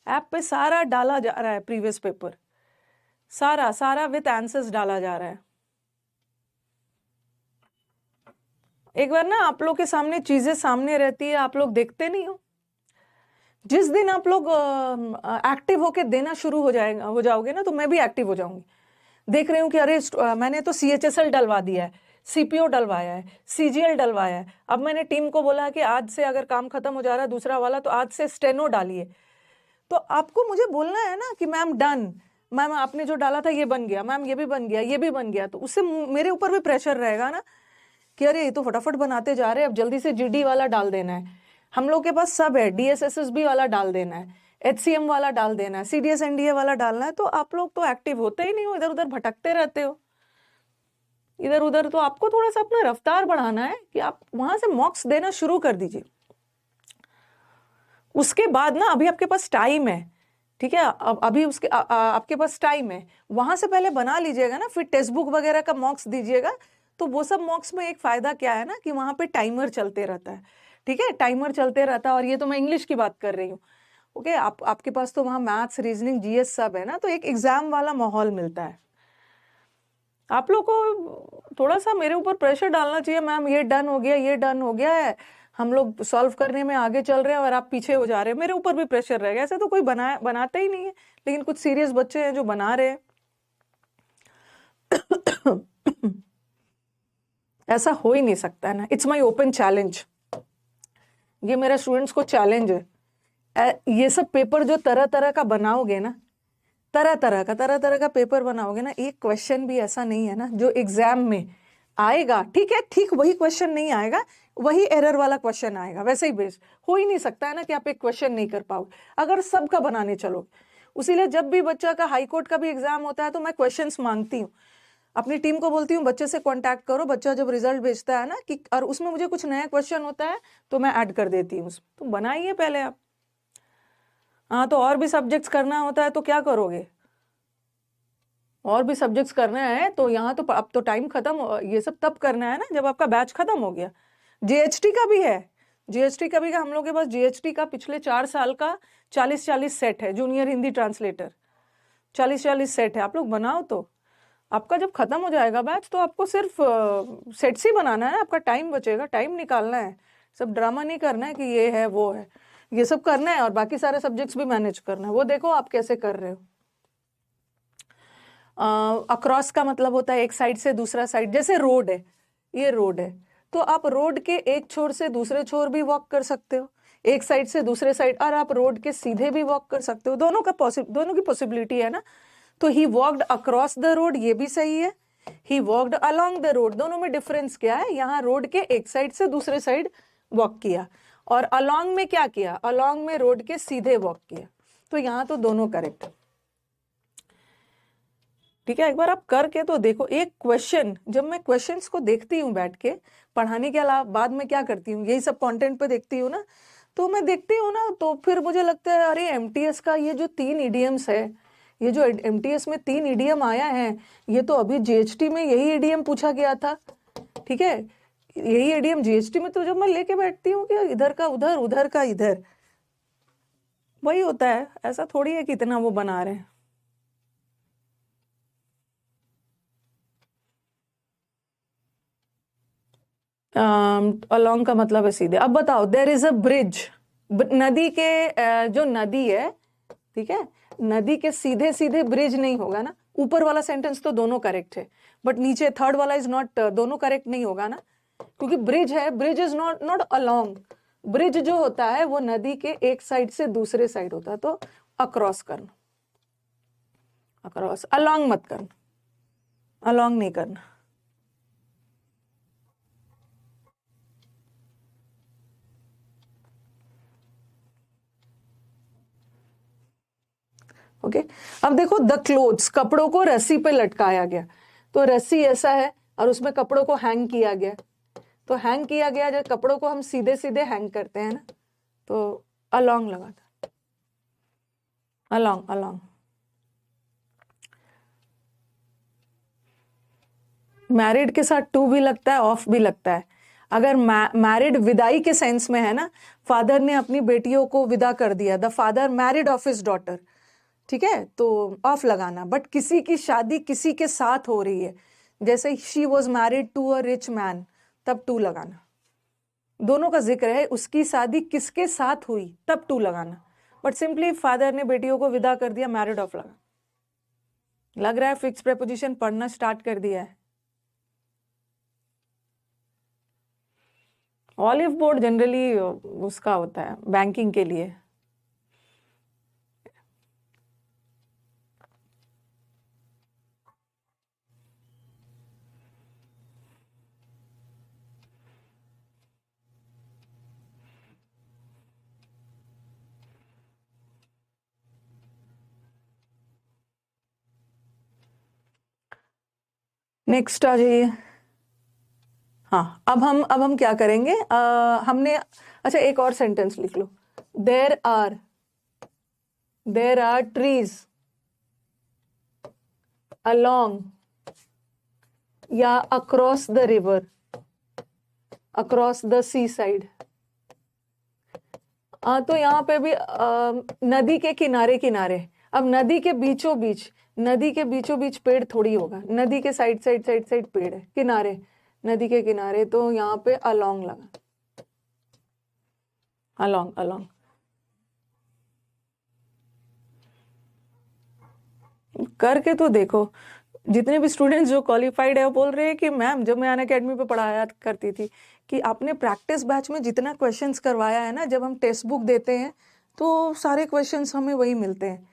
ऐप पे सारा डाला जा रहा है, प्रीवियस पेपर सारा विद आंसर्स डाला जा रहा है। एक बार ना आप लोग के सामने चीजें सामने रहती है, आप लोग देखते नहीं हो। जिस दिन आप लोग एक्टिव होके देना शुरू हो जाओगे ना, तो मैं भी एक्टिव हो जाऊंगी। देख रही हूँ कि अरे मैंने तो सीएचएसएल डलवा दिया है, सीपीओ डलवाया है, सीजीएल डलवाया है। अब मैंने टीम को बोला कि आज से अगर काम खत्म हो जा रहा है दूसरा वाला, तो आज से स्टेनो डालिए। तो आपको मुझे बोलना है ना कि मैम डन, मैम आपने जो डाला था ये बन गया, मैम ये भी बन गया, ये भी बन गया। तो उससे मेरे ऊपर भी प्रेशर रहेगा ना कि अरे ये तो फटाफट बनाते जा रहे हैं, अब जल्दी से जीडी वाला डाल देना है। हम लोग के पास सब है, डीएसएसएसबी वाला डाल देना है, एचसीएम वाला डाल देना है, सीडीएस एनडीए वाला डालना है। तो आप लोग तो एक्टिव होते ही नहीं हो, इधर उधर भटकते रहते हो इधर उधर। तो आपको थोड़ा सा अपना रफ्तार बढ़ाना है कि आप वहां से मॉक्स देना शुरू कर दीजिए। उसके बाद ना अभी आपके पास टाइम है, ठीक है, अब अभी उसके आपके पास टाइम है, वहां से पहले बना लीजिएगा ना, फिर टेक्स्ट बुक वगैरह का मॉक्स दीजिएगा। तो वो सब मॉक्स में एक फायदा क्या है ना कि वहां पे टाइमर चलते रहता है, ठीक है, टाइमर चलते रहता है। और ये तो मैं इंग्लिश की बात कर रही हूँ, ओके। आपके पास तो वहां मैथ्स, रीजनिंग, जीएस सब है ना, तो एक एग्जाम वाला माहौल मिलता है। आप लोग को थोड़ा सा मेरे ऊपर प्रेशर डालना चाहिए, मैम ये डन हो गया, ये डन हो गया है, हम लोग सॉल्व करने में आगे चल रहे हैं और आप पीछे हो जा रहे हैं। मेरे ऊपर भी प्रेशर रहेगा, ऐसे तो कोई बनाता ही नहीं है, लेकिन कुछ सीरियस बच्चे हैं जो बना रहे हैं। ऐसा हो ही नहीं सकता है ना, इट्स माई ओपन चैलेंज, ये मेरा स्टूडेंट्स को चैलेंज है। ये सब पेपर जो तरह तरह का बनाओगे ना, तरह तरह का पेपर बनाओगे ना, एक क्वेश्चन भी ऐसा नहीं है ना जो एग्जाम में आएगा, ठीक है, ठीक वही क्वेश्चन नहीं आएगा, वही एरर वाला क्वेश्चन आएगा, वैसे ही बेस हो ही नहीं सकता है ना कि आप एक क्वेश्चन नहीं कर पाओगे अगर सबका बनाने चलो। उसीलिए जब भी बच्चा का हाई कोर्ट का भी एग्जाम होता है तो मैं क्वेश्चंस मांगती हूँ, अपनी टीम को बोलती हूँ बच्चे से कांटेक्ट करो, बच्चा जब रिजल्ट भेजता है ना कि और उसमें मुझे कुछ नया क्वेश्चन होता है तो मैं ऐड कर देती हूँ उसमें, तो बनाइए पहले आप। हाँ, तो और भी सब्जेक्ट्स करना होता है तो क्या करोगे, और भी सब्जेक्ट्स करना है तो यहाँ तो अब तो टाइम खत्म, ये सब तब करना है ना जब आपका बैच खत्म हो गया। जीएचटी का भी है, जीएचटी का भी हम लोग के पास जीएचटी का पिछले 4 साल का 40-40 सेट है, जूनियर हिंदी ट्रांसलेटर 40-40 सेट है, आप लोग बनाओ। तो आपका जब खत्म हो जाएगा बैच तो आपको सिर्फ सेट्स ही बनाना है, आपका टाइम बचेगा, टाइम निकालना है, सब ड्रामा नहीं करना है कि ये है वो है, ये सब करना है और बाकी सारे सब्जेक्ट्स भी मैनेज करना है। वो देखो आप कैसे कर रहे हो। अक्रॉस का मतलब होता है एक साइड से दूसरा साइड, जैसे रोड है, ये रोड है तो आप रोड के एक छोर से दूसरे छोर भी वॉक कर सकते हो, एक साइड से दूसरे साइड, और आप रोड के सीधे भी वॉक कर सकते हो, दोनों की पॉसिबिलिटी है ना। तो he walked across the road, ये भी सही है, he walked along the road, दोनों में डिफरेंस क्या है, यहाँ रोड के एक साइड से दूसरे साइड वॉक किया और अलोंग में क्या किया, अलोंग में रोड के सीधे वॉक किया, तो यहाँ तो दोनों करेक्ट। ठीक है, एक बार आप करके तो देखो। एक क्वेश्चन, जब मैं क्वेश्चंस को देखती हूँ बैठ के पढ़ाने के अलावा, बाद में क्या करती हूँ, यही सब कंटेंट पे देखती हूँ ना, तो मैं देखती हूँ ना तो फिर मुझे लगता है अरे एमटीएस का ये जो 3 इडियम्स है, ये जो एमटीएस में 3 इडियम आया है, ये तो अभी जीएचटी में यही इडियम पूछा गया था। ठीक है, यही इडियम जीएचटी में, तो जब मैं लेके बैठती हूँ कि इधर का उधर, उधर का इधर, वही होता है, ऐसा थोड़ी है कि इतना वो बना रहे हैं। अलोंग का मतलब है सीधे। अब बताओ, देयर इज अ ब्रिज, नदी के जो नदी है, ठीक है, नदी के सीधे सीधे ब्रिज नहीं होगा ना, ऊपर वाला सेंटेंस तो दोनों करेक्ट है, बट नीचे थर्ड वाला इज नॉट, दोनों करेक्ट नहीं होगा ना, क्योंकि ब्रिज है, bridge is not not along, bridge जो होता है वो नदी के एक साइड से दूसरे साइड होता है, तो अक्रॉस करना, अक्रॉस, अलोंग मत करना, अलोंग नहीं करना। ओके, अब देखो, द क्लोथ्स, कपड़ों को रस्सी पे लटकाया गया, तो रस्सी ऐसा है और उसमें कपड़ों को हैंग किया गया, तो हैंग किया गया, जब कपड़ों को हम सीधे सीधे हैंग करते हैं ना, तो अलोंग लगा था, अलोंग, अलोंग। मैरिड के साथ टू भी लगता है, ऑफ भी लगता है। अगर मैरिड विदाई के सेंस में है ना, फादर ने अपनी बेटियों को विदा कर दिया, the father married of his daughter, ठीक है, तो ऑफ लगाना। बट किसी की शादी किसी के साथ हो रही है, जैसे she was married to a rich man, तब टू लगाना। दोनों का जिक्र है, उसकी शादी किसके साथ हुई तब टू लगाना, बट सिंपली फादर ने बेटियों को विदा कर दिया, मैरिड ऑफ लगा। लग रहा है फिक्स प्रेपोजिशन पढ़ना स्टार्ट कर दिया है। ऑलिव बोर्ड जनरली उसका होता है बैंकिंग के लिए। नेक्स्ट आ जाइए। हाँ, अब हम क्या करेंगे, हमने, अच्छा एक और सेंटेंस लिख लो, देर आर ट्रीज अलोंग या across the river, across the sea side. तो यहाँ पे भी नदी के किनारे किनारे, अब नदी के बीचों बीच, नदी के बीचों बीच पेड़ थोड़ी होगा, नदी के साइड साइड साइड साइड पेड़ है, किनारे, नदी के किनारे, तो यहाँ पे अलोंग लगा, अलोंग, अलोंग। करके तो देखो, जितने भी स्टूडेंट्स जो क्वालिफाइड है वो बोल रहे हैं कि मैम जब मैं अनअकैडमी पे पढ़ाया करती थी कि आपने प्रैक्टिस बैच में जितना क्वेश्चंस करवाया है ना, जब हम टेक्स्ट बुक देते हैं तो सारे क्वेश्चंस हमें वही मिलते हैं,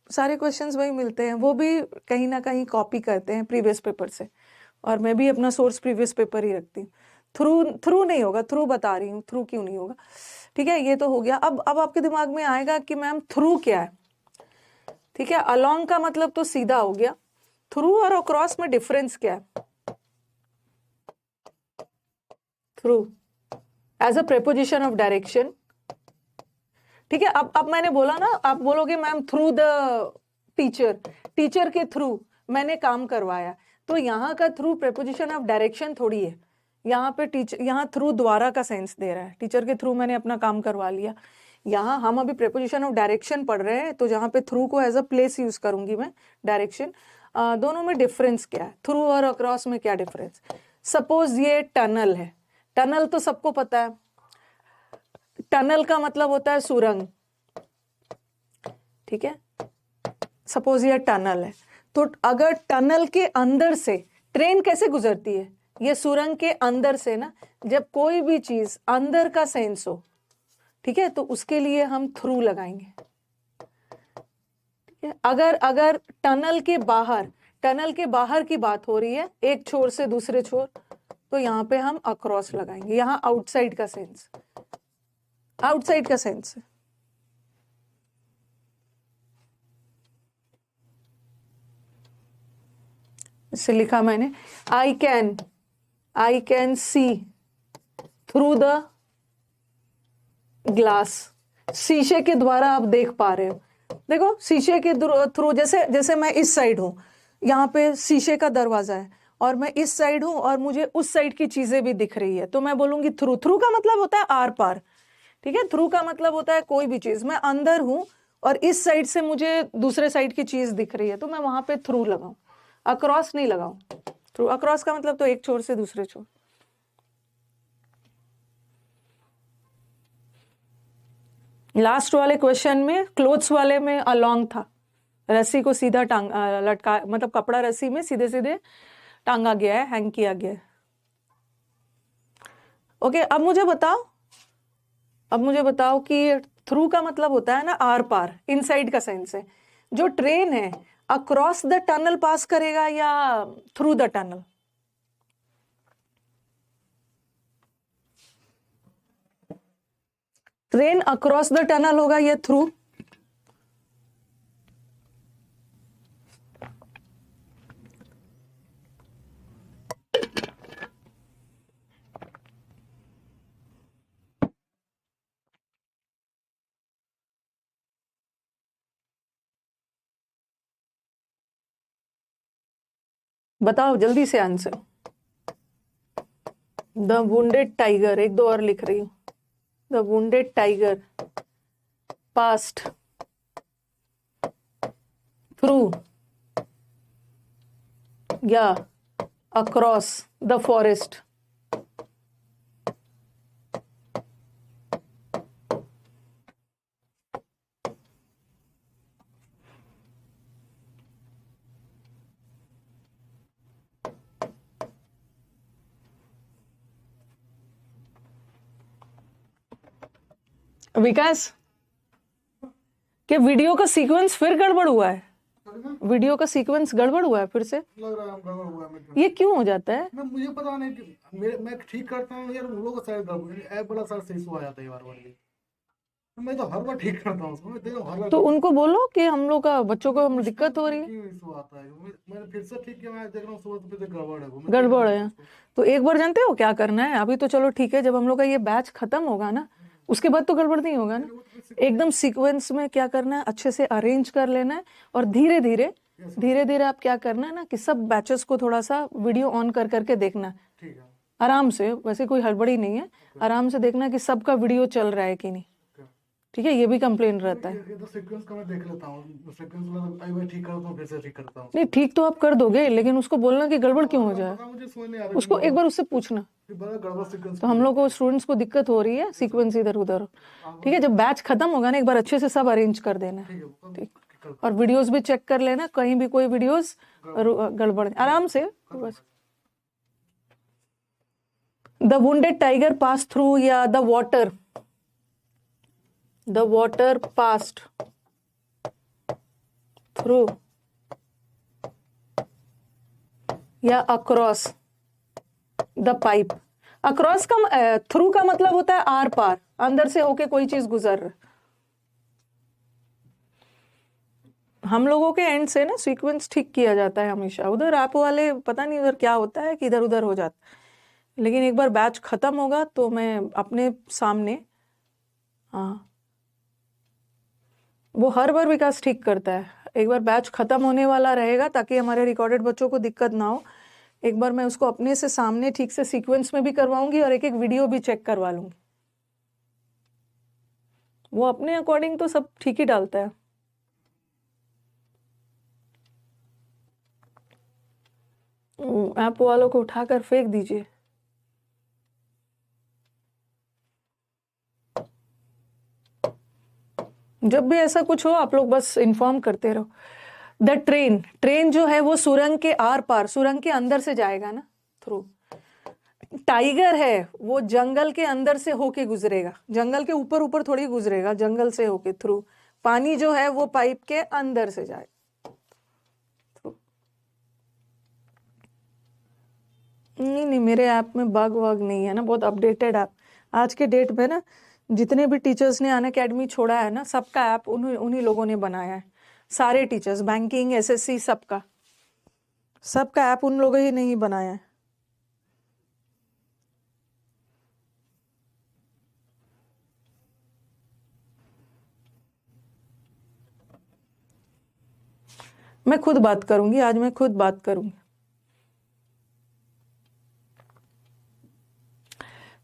सारे क्वेश्चंस वही मिलते हैं, वो भी कहीं ना कहीं कॉपी करते हैं प्रीवियस पेपर से, और मैं भी अपना सोर्स प्रीवियस पेपर ही रखती हूँ। थ्रू नहीं होगा, थ्रू बता रही हूँ, थ्रू क्यों नहीं होगा। ठीक है, ये तो हो गया। अब आपके दिमाग में आएगा कि मैम थ्रू क्या है। ठीक है, अलोंग का मतलब तो सीधा हो गया, थ्रू और अक्रॉस में डिफरेंस क्या है। Through as a preposition of direction. ठीक है, अब मैंने बोला ना, आप बोलोगे ma'am through the teacher, teacher के थ्रू मैंने काम करवाया, तो यहाँ का थ्रू प्रेपोजिशन ऑफ डायरेक्शन थोड़ी है। यहाँ पे टीचर, यहाँ थ्रू द्वारा का सेंस दे रहा है, टीचर के थ्रू मैंने अपना काम करवा लिया। यहाँ हम अभी प्रेपोजिशन ऑफ डायरेक्शन पढ़ रहे हैं, तो जहाँ पे थ्रू को एज अ प्लेस यूज करूंगी मैं, डायरेक्शन। दोनों में डिफरेंस क्या है, थ्रू और अक्रॉस में क्या डिफरेंस। सपोज ये टनल है, टनल तो सबको पता है, टनल का मतलब होता है सुरंग। ठीक है, सपोज ये टनल है, तो अगर टनल के अंदर से ट्रेन कैसे गुजरती है, ये सुरंग के अंदर से ना, जब कोई भी चीज अंदर का सेंस हो, ठीक है, तो उसके लिए हम थ्रू लगाएंगे। ठीक है, अगर टनल के बाहर की बात हो रही है, एक छोर से दूसरे छोर, तो यहाँ पे हम अक्रॉस लगाएंगे। यहाँ आउटसाइड का सेंस, आउटसाइड का सेंस है। इसे लिखा मैंने, I can see through the glass. शीशे के द्वारा आप देख पा रहे हो। देखो, शीशे के थ्रू, जैसे मैं इस साइड हूं, यहाँ पे शीशे का दरवाजा है, और मैं इस साइड हूं और मुझे उस साइड की चीजें भी दिख रही है, तो मैं बोलूंगी थ्रू। थ्रू का मतलब होता है आर पार। ठीक है, थ्रू का मतलब होता है कोई भी चीज, मैं अंदर हूं और इस साइड से मुझे दूसरे साइड की चीज दिख रही है, तो मैं वहां पे थ्रू लगाऊं, अक्रॉस नहीं लगाऊं। थ्रू, अक्रॉस का मतलब तो एक छोर से दूसरे छोर। लास्ट वाले क्वेश्चन में, क्लोथ्स वाले में अलोंग था, रस्सी को सीधा लटका, मतलब कपड़ा रस्सी में सीधे सीधे टांगा गया है, हैंग किया गया है। ओके, अब मुझे बताओ कि थ्रू का मतलब होता है ना आर पार, इनसाइड का सेंस है। जो ट्रेन है, अक्रॉस द टनल पास करेगा या through the tunnel? Train across the tunnel होगा या थ्रू? बताओ जल्दी से आंसर। द वुंडेड टाइगर, एक दो और लिख रही हूं। The wounded tiger past through या अक्रॉस द फॉरेस्ट। विकास के वीडियो का सीक्वेंस फिर गड़बड़ हुआ है, वीडियो का सीक्वेंस गड़बड़ हुआ है फिर से। लग रहा है गड़बड़ हुआ है। मैं ये क्यों हो जाता है? मुझे पता नहीं कि मैं ठीक करता हूँ यार, उन लोगों का शायद गड़बड़, ऐप वाला सर से इशू आ जाता है बार बार। मैं तो हर बार ठीक करता हूँ उसको, मैं देखो हर बार तो उनको बोलो कि हम लोग का, बच्चों को हम दिक्कत हो रही है। क्यों इशू आता है। मैंने फिर से ठीक किया, मैं देख रहा हूँ सुबह, तो फिर से गड़बड़ है वो। मैं गड़बड़ है, तो एक बार जानते हो क्या करना है, अभी तो चलो ठीक है, जब हम लोग का ये बैच खत्म होगा ना, उसके बाद तो गड़बड़ नहीं होगा ना। एकदम सीक्वेंस में क्या करना है, अच्छे से अरेंज कर लेना है, और धीरे धीरे आप क्या करना है ना, कि सब बैचेस को थोड़ा सा वीडियो ऑन कर करके देखना, ठीक है, आराम से, वैसे कोई हड़बड़ी नहीं है, आराम से देखना कि सबका वीडियो चल रहा है कि नहीं। ठीक है, ये भी कंप्लेन रहता है। ये तो सीक्वेंस का मैं देख लेता हूँ, सीक्वेंस वाला कई बार ठीक करता हूँ, फिर से ठीक करता हूँ। नहीं, ठीक तो आप कर दोगे, लेकिन उसको बोलना कि गड़बड़ क्यों हो जाए, पता मुझे समझ नहीं आ रहा उसको एक बार उससे पूछना। कि बड़ा गड़बड़ सीक्वेंस। तो हम लोग को, स्टूडेंट्स को दिक्कत हो रही है सीक्वेंस इधर उधर। ठीक है, जब बैच खत्म होगा ना, एक बार अच्छे से सब अरेंज कर देना। ठीक, और वीडियोस भी चेक कर लेना, कहीं भी कोई वीडियोस गड़बड़, आराम से बस। The wounded tiger pass through या द वाटर पास्ड थ्रू या अक्रॉस द पाइप। अक्रॉस का थ्रू का मतलब होता है आर पार, अंदर से होके कोई चीज गुजर रहा। हम लोगों के एंड से ना सीक्वेंस ठीक किया जाता है हमेशा, उधर आप वाले पता नहीं उधर क्या होता है कि इधर उधर हो जाता, लेकिन एक बार बैच खत्म होगा तो मैं अपने सामने, हाँ वो हर बार विकास ठीक करता है। एक बार बैच खत्म होने वाला रहेगा ताकि हमारे रिकॉर्डेड बच्चों को दिक्कत ना हो, एक बार मैं उसको अपने से सामने ठीक से सीक्वेंस में भी करवाऊंगी और एक एक वीडियो भी चेक करवा लूंगी। वो अपने अकॉर्डिंग तो सब ठीक ही डालता है। ऐप वालों को उठाकर फेंक दीजिए। जब भी ऐसा कुछ हो आप लोग बस इन्फॉर्म करते रहो। द ट्रेन जो है वो सुरंग के आर पार, सुरंग के अंदर से जाएगा ना, थ्रू। टाइगर है वो जंगल के अंदर से होके गुजरेगा, जंगल के ऊपर ऊपर थोड़ी गुजरेगा, जंगल से होके थ्रू। पानी जो है वो पाइप के अंदर से जाएगा थ्रू। नहीं मेरे ऐप में बग वग नहीं है ना, बहुत अपडेटेड ऐप। आज के डेट में ना जितने भी टीचर्स ने अनअकैडमी छोड़ा है ना, सबका ऐप उन्हीं लोगों ने बनाया है। सारे टीचर्स, बैंकिंग, एसएससी, सबका ऐप उन लोगों ही नहीं बनाया है। मैं खुद बात करूंगी आज, मैं खुद बात करूंगी।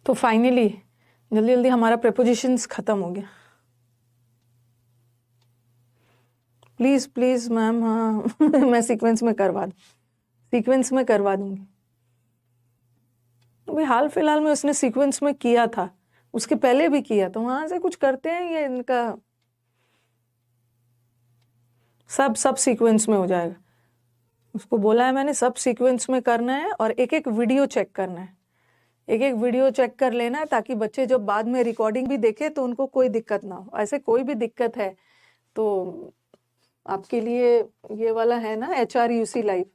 तो फाइनली जल्दी जल्दी हमारा प्रेपोजिशंस खत्म हो गया। प्लीज प्लीज मैम, हाँ मैं सीक्वेंस में करवा दूँ, सीक्वेंस में करवा दूंगी। अभी हाल फिलहाल में उसने सीक्वेंस में किया था, उसके पहले भी किया, तो वहां से कुछ करते हैं ये इनका सब सीक्वेंस में हो जाएगा। उसको बोला है मैंने सब सीक्वेंस में करना है और एक एक वीडियो चेक करना है, एक एक वीडियो चेक कर लेना है ताकि बच्चे जब बाद में रिकॉर्डिंग भी देखे तो उनको कोई दिक्कत ना हो। ऐसे कोई भी दिक्कत है तो आपके लिए ये वाला है ना HRUC लाइव,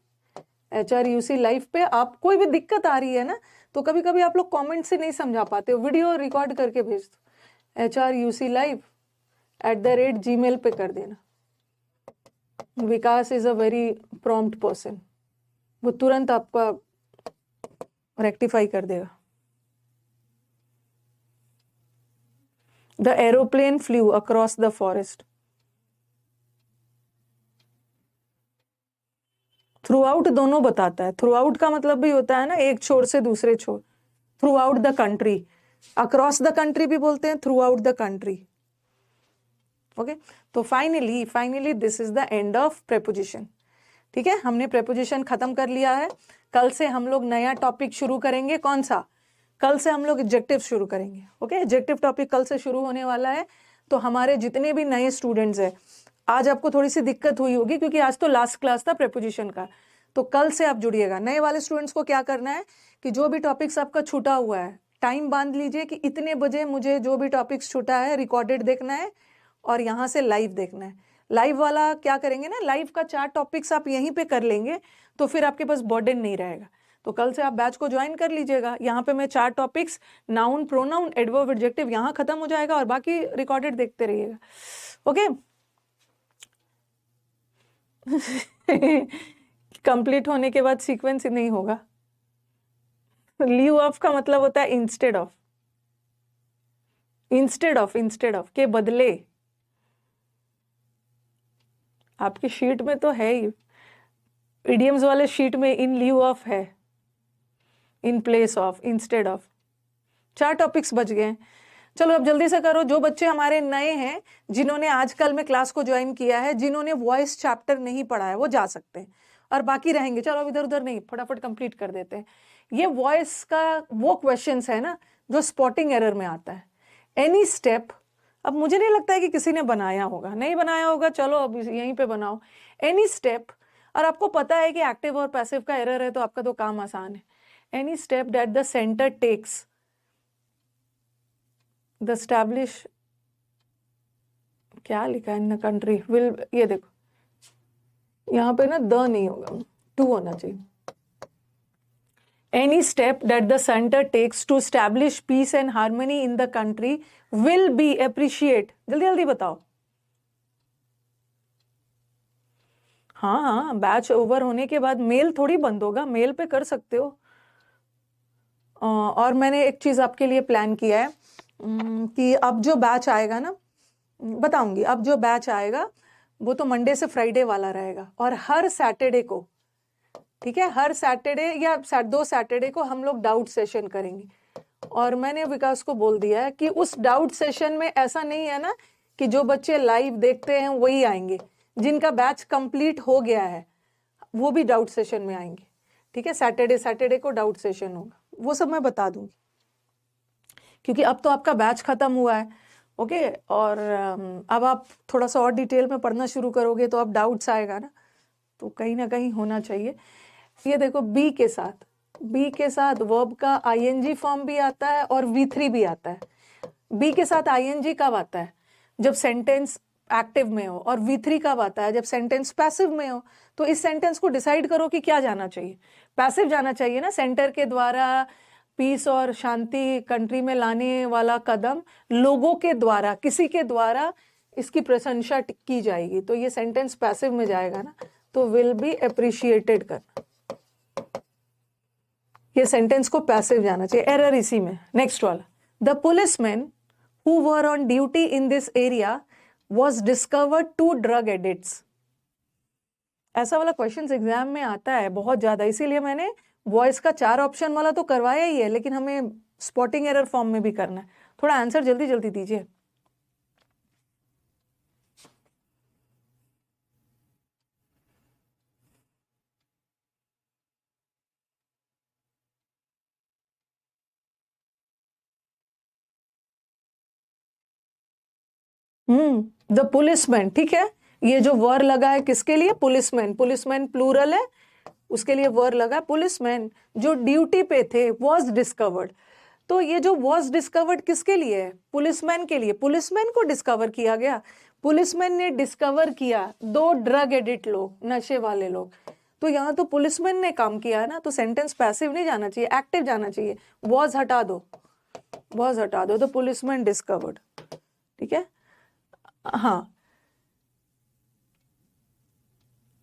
HRUC लाइव पे आप कोई भी दिक्कत आ रही है ना तो कभी कभी आप लोग कमेंट से नहीं समझा पाते हो, वीडियो रिकॉर्ड करके भेज दो, HRUC live@gmail पे कर देना। Vikas is a very prompt person, वो तुरंत आपका रेक्टिफाई कर देगा। The aeroplane flew across the forest. Throughout दोनों बताता है, थ्रू आउट का मतलब भी होता है ना एक छोर से दूसरे छोर, throughout the country. Across the country भी बोलते हैं, throughout the country. Okay, तो finally this is the end of preposition. ठीक है, हमने प्रेपोजिशन खत्म कर लिया है। कल से हम लोग नया टॉपिक शुरू करेंगे। कौन सा? कल से हम लोग एडजेक्टिव शुरू करेंगे। ओके, एडजेक्टिव टॉपिक कल से शुरू होने वाला है। तो हमारे जितने भी नए स्टूडेंट्स हैं, आज आपको थोड़ी सी दिक्कत हुई होगी क्योंकि आज तो लास्ट क्लास था प्रेपोजिशन का, तो कल से आप जुड़िएगा। नए वाले स्टूडेंट्स को क्या करना है कि जो भी टॉपिक्स आपका छूटा हुआ है, टाइम बांध लीजिए कि इतने बजे मुझे जो भी टॉपिक्स छूटा है रिकॉर्डेड देखना है और यहाँ से लाइव देखना है। लाइव वाला क्या करेंगे ना, लाइव का 4 टॉपिक्स आप यहीं पे कर लेंगे तो फिर आपके पास बर्डन नहीं रहेगा। तो कल से आप बैच को ज्वाइन कर लीजिएगा। यहाँ पे मैं 4 topics, noun, pronoun, adverb, adjective, यहाँ खत्म हो जाएगा और बाकी रिकॉर्डेड देखते रहिएगा। ओके कंप्लीट होने के बाद सीक्वेंस नहीं होगा। लीव ऑफ का मतलब होता है इंस्टेड ऑफ, इंस्टेड ऑफ के बदले। आपकी शीट में तो है ही, इडियम्स वाले शीट में इन लीव ऑफ है, in place of, instead of. 4 topics बच गए। चलो अब जल्दी से करो। जो बच्चे हमारे नए हैं, जिन्होंने आजकल में क्लास को ज्वाइन किया है, जिन्होंने वॉइस चैप्टर नहीं पढ़ा है, वो जा सकते हैं और बाकी रहेंगे। चलो अब इधर उधर नहीं, फटाफट कंप्लीट कर देते हैं। ये वॉइस का वो क्वेश्चंस है ना जो स्पॉटिंग एरर में आता है। एनी स्टेप, अब मुझे नहीं लगता है कि किसी ने बनाया होगा, नहीं बनाया होगा, चलो अब यहीं पे बनाओ। एनी स्टेप, और आपको पता है कि एक्टिव और पैसिव का एरर है तो आपका तो काम आसान है। Any step that the center takes the establish, क्या लिखा है इन द कंट्री विल, ये देखो यहाँ पे ना द नहीं होगा, टू होना चाहिए। Any step that the center takes to establish peace and harmony in the country will be appreciated. जल्दी जल्दी बताओ. हाँ हाँ, बैच ओवर होने के बाद मेल थोड़ी बंद होगा, मेल पे कर सकते हो. और मैंने एक चीज आपके लिए प्लान किया है कि अब जो बैच आएगा ना, बताऊंगी, अब जो बैच आएगा वो तो मंडे से फ्राइडे वाला रहेगा, और हर सैटरडे को, ठीक है, हर सैटरडे या 2 सैटरडे को हम लोग डाउट सेशन करेंगे. और मैंने विकास को बोल दिया है कि उस डाउट सेशन में ऐसा नहीं है ना कि जो बच्चे लाइव देखते हैं वही आएंगे, जिनका बैच कंप्लीट हो गया है वो भी डाउट सेशन में आएंगे. ठीक है, सैटरडे को डाउट सेशन होगा, वो सब मैं बता दूंगी, क्योंकि अब तो आपका बैच खत्म हुआ है. ओके, और अब आप थोड़ा सा और डिटेल में पढ़ना शुरू करोगे तो अब डाउट्स आएगा ना, तो कहीं ना कहीं होना चाहिए. ये देखो, बी के साथ वर्ब का आईएनजी फॉर्म भी आता है और V3 भी आता है. बी के साथ आईएनजी कब आता है? जब सेंटेंस एक्टिव में हो, और V3 कब आता है? जब सेंटेंस पैसिव में हो. तो इस सेंटेंस को डिसाइड करो कि क्या जाना चाहिए. पैसिव जाना चाहिए ना, सेंटर के द्वारा पीस और शांति कंट्री में लाने वाला कदम लोगों के द्वारा, किसी के द्वारा इसकी प्रशंसा की जाएगी, तो ये सेंटेंस पैसिव में जाएगा ना, तो विल बी अप्रिशिएटेड करना, ये सेंटेंस को पैसिव जाना चाहिए. एरर इसी में. नेक्स्ट वाला, the policeman who were on duty in this area was discovered 2 drug addicts. ऐसा वाला क्वेश्चन एग्जाम में आता है बहुत ज्यादा, इसीलिए मैंने वॉइस का 4 ऑप्शन वाला तो करवाया ही है, लेकिन हमें स्पॉटिंग एरर फॉर्म में भी करना है. थोड़ा आंसर जल्दी जल्दी दीजिए. द पुलिसमैन, ठीक है, ये जो वर लगा है किसके लिए? पुलिसमैन. पुलिसमैन प्लूरल है, उसके लिए वर लगा. पुलिसमैन जो ड्यूटी पे थे वॉज डिस्कवर्ड, तो ये जो वॉज डिस्कवर्ड किसके लिए है? पुलिसमैन के लिए. पुलिसमैन को डिस्कवर किया गया, पुलिसमैन ने डिस्कवर किया 2 ड्रग एडिक्ट लोग, नशे वाले लोग. तो यहाँ तो पुलिसमैन ने काम किया है ना, तो सेंटेंस पैसिव नहीं जाना चाहिए, एक्टिव जाना चाहिए. वॉज हटा दो, वॉज हटा दो, द पुलिसमैन डिस्कवर्ड. ठीक है, हाँ.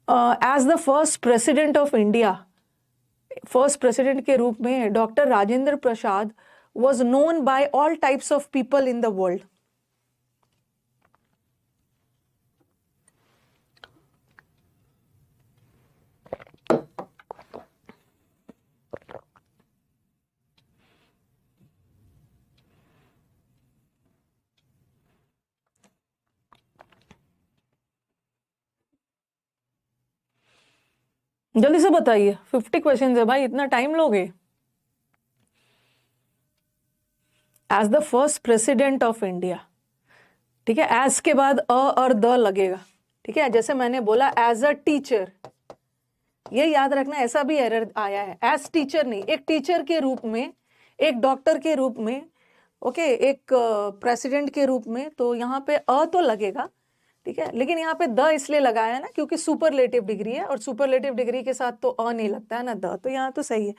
As the first president of India, first president के रूप में doctor Rajendra Prasad was known by all types of people in the world. जल्दी से बताइए, 50 क्वेश्चन है भाई, इतना टाइम लोगे? As the first president of India, ठीक है, एज के बाद अ और द लगेगा. ठीक है, जैसे मैंने बोला एज अ टीचर, ये याद रखना, ऐसा भी एरर आया है. एज टीचर नहीं, एक टीचर के रूप में, एक डॉक्टर के रूप में, ओके, एक प्रेसिडेंट के रूप में, तो यहाँ पे अ तो लगेगा. ठीक है, लेकिन यहाँ पे द इसलिए लगाया है ना क्योंकि सुपरलेटिव डिग्री है, और सुपरलेटिव डिग्री के साथ तो अ नहीं लगता है ना, द, तो यहाँ तो सही है.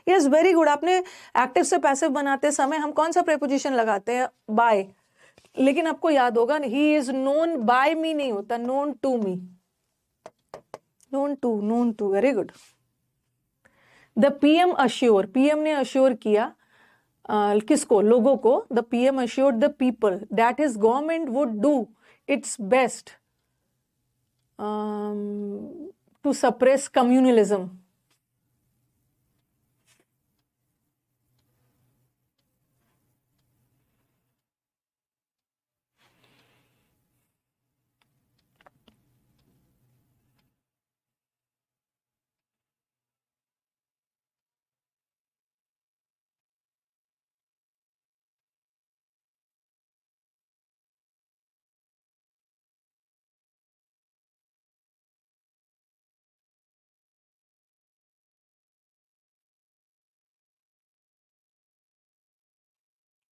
Yes, very good. आपने एक्टिव से पैसिव बनाते समय हम कौन सा प्रेपोजिशन लगाते हैं? बाय. लेकिन आपको याद होगा, he is known by me नहीं होता, known to me. Known to, very good. The PM assure, PM ने अश्योर किया किसको? लोगों को. The PM assured the people that his government would do its best to suppress communalism.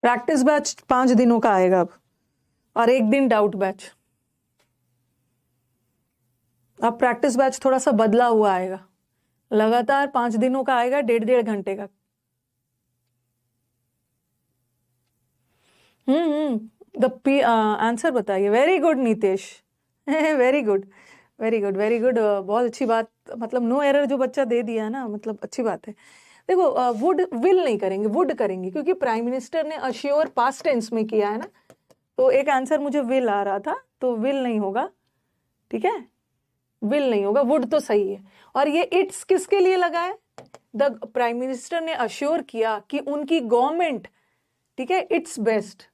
Practice batch 5 दिनों का आएगा अब, और 1 दिन डाउट बैच. अब प्रैक्टिस बैच थोड़ा सा बदला हुआ आएगा. लगातार 5 दिनों का आएगा, 1.5 घंटे का। द आंसर बताइए। Very good Nitesh, very good very good very good, बहुत अच्छी बात, मतलब नो एरर जो बच्चा दे दिया ना, मतलब अच्छी बात है। देखो वुड विल नहीं करेंगे, वुड करेंगे, क्योंकि प्राइम मिनिस्टर ने अश्योर पास्ट टेंस में किया है ना, तो एक आंसर मुझे विल आ रहा था, तो विल नहीं होगा, ठीक है, विल नहीं होगा, वुड तो सही है। और ये इट्स किसके लिए लगा है? द प्राइम मिनिस्टर ने अश्योर किया कि उनकी गवर्नमेंट, ठीक है, इट्स बेस्ट,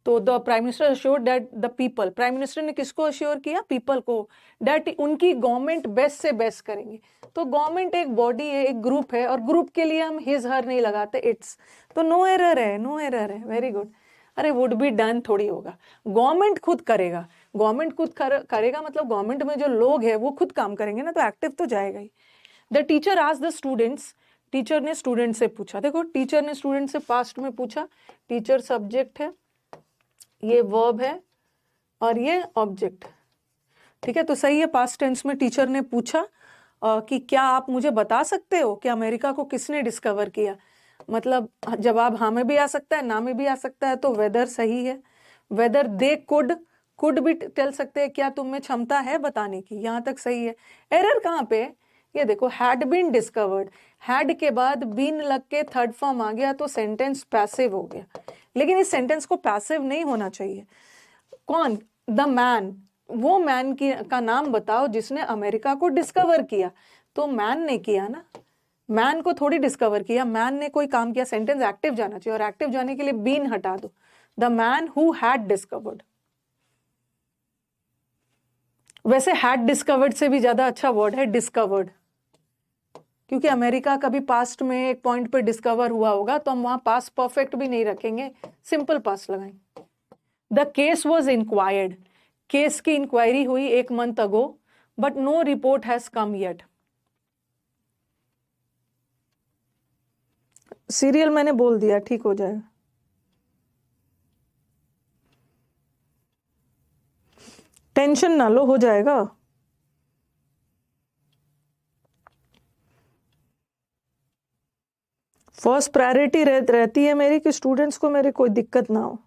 तो the prime minister assure that the people, prime minister ने किसको अश्योर किया? पीपल को, दैट उनकी गवर्नमेंट बेस्ट से बेस्ट करेंगे। तो गवर्नमेंट एक बॉडी है, एक ग्रुप है, और ग्रुप के लिए हम हिज हर नहीं लगाते, इट्स, तो नो एरर है, नो एरर है, वेरी गुड। अरे वुड बी डन थोड़ी होगा, गवर्नमेंट खुद करेगा, गवर्नमेंट खुद करेगा, मतलब गवर्नमेंट में जो लोग हैं वो खुद काम करेंगे ना, तो एक्टिव तो जाएगा ही। The teacher asked the students, teacher ने स्टूडेंट से पूछा, देखो टीचर ने स्टूडेंट से पास्ट में पूछा, टीचर सब्जेक्ट है, ये वर्ब है, और ये ऑब्जेक्ट, ठीक है, तो सही है। पास्ट टेंस में टीचर ने पूछा कि क्या आप मुझे बता सकते हो कि अमेरिका को किसने डिस्कवर किया, मतलब जवाब हाँ में भी आ सकता है, ना में भी आ सकता है, तो वेदर सही है। वेदर दे कुड भी चल सकते हैं, क्या तुम में क्षमता है बताने की, यहाँ तक सही है। एरर कहाँ पे? ये देखो, हैड बीन डिस्कवर्ड, हैड के बाद बीन लग के थर्ड फॉर्म आ गया, तो सेंटेंस पैसिव हो गया, लेकिन इस सेंटेंस को पैसिव नहीं होना चाहिए। कौन? द मैन, वो मैन की का नाम बताओ जिसने अमेरिका को डिस्कवर किया, तो मैन ने किया ना, मैन को थोड़ी डिस्कवर किया, मैन ने कोई काम किया, सेंटेंस एक्टिव जाना चाहिए, और एक्टिव जाने के लिए बीन हटा दो, the man who had discovered. वैसे हैड डिस्कवर्ड से भी ज्यादा अच्छा वर्ड है डिस्कवर्ड, क्योंकि अमेरिका कभी पास्ट में एक पॉइंट पे डिस्कवर हुआ होगा, तो हम वहां पास्ट परफेक्ट भी नहीं रखेंगे, सिंपल पास्ट लगाएंगे। The case was inquired, case की इंक्वायरी हुई 1 month ago, but no report has come yet. Serial मैंने बोल दिया, ठीक हो जाएगा। टेंशन ना लो, हो जाएगा। फर्स्ट प्रायोरिटी रहती है मेरी कि स्टूडेंट्स को मेरे कोई दिक्कत ना हो।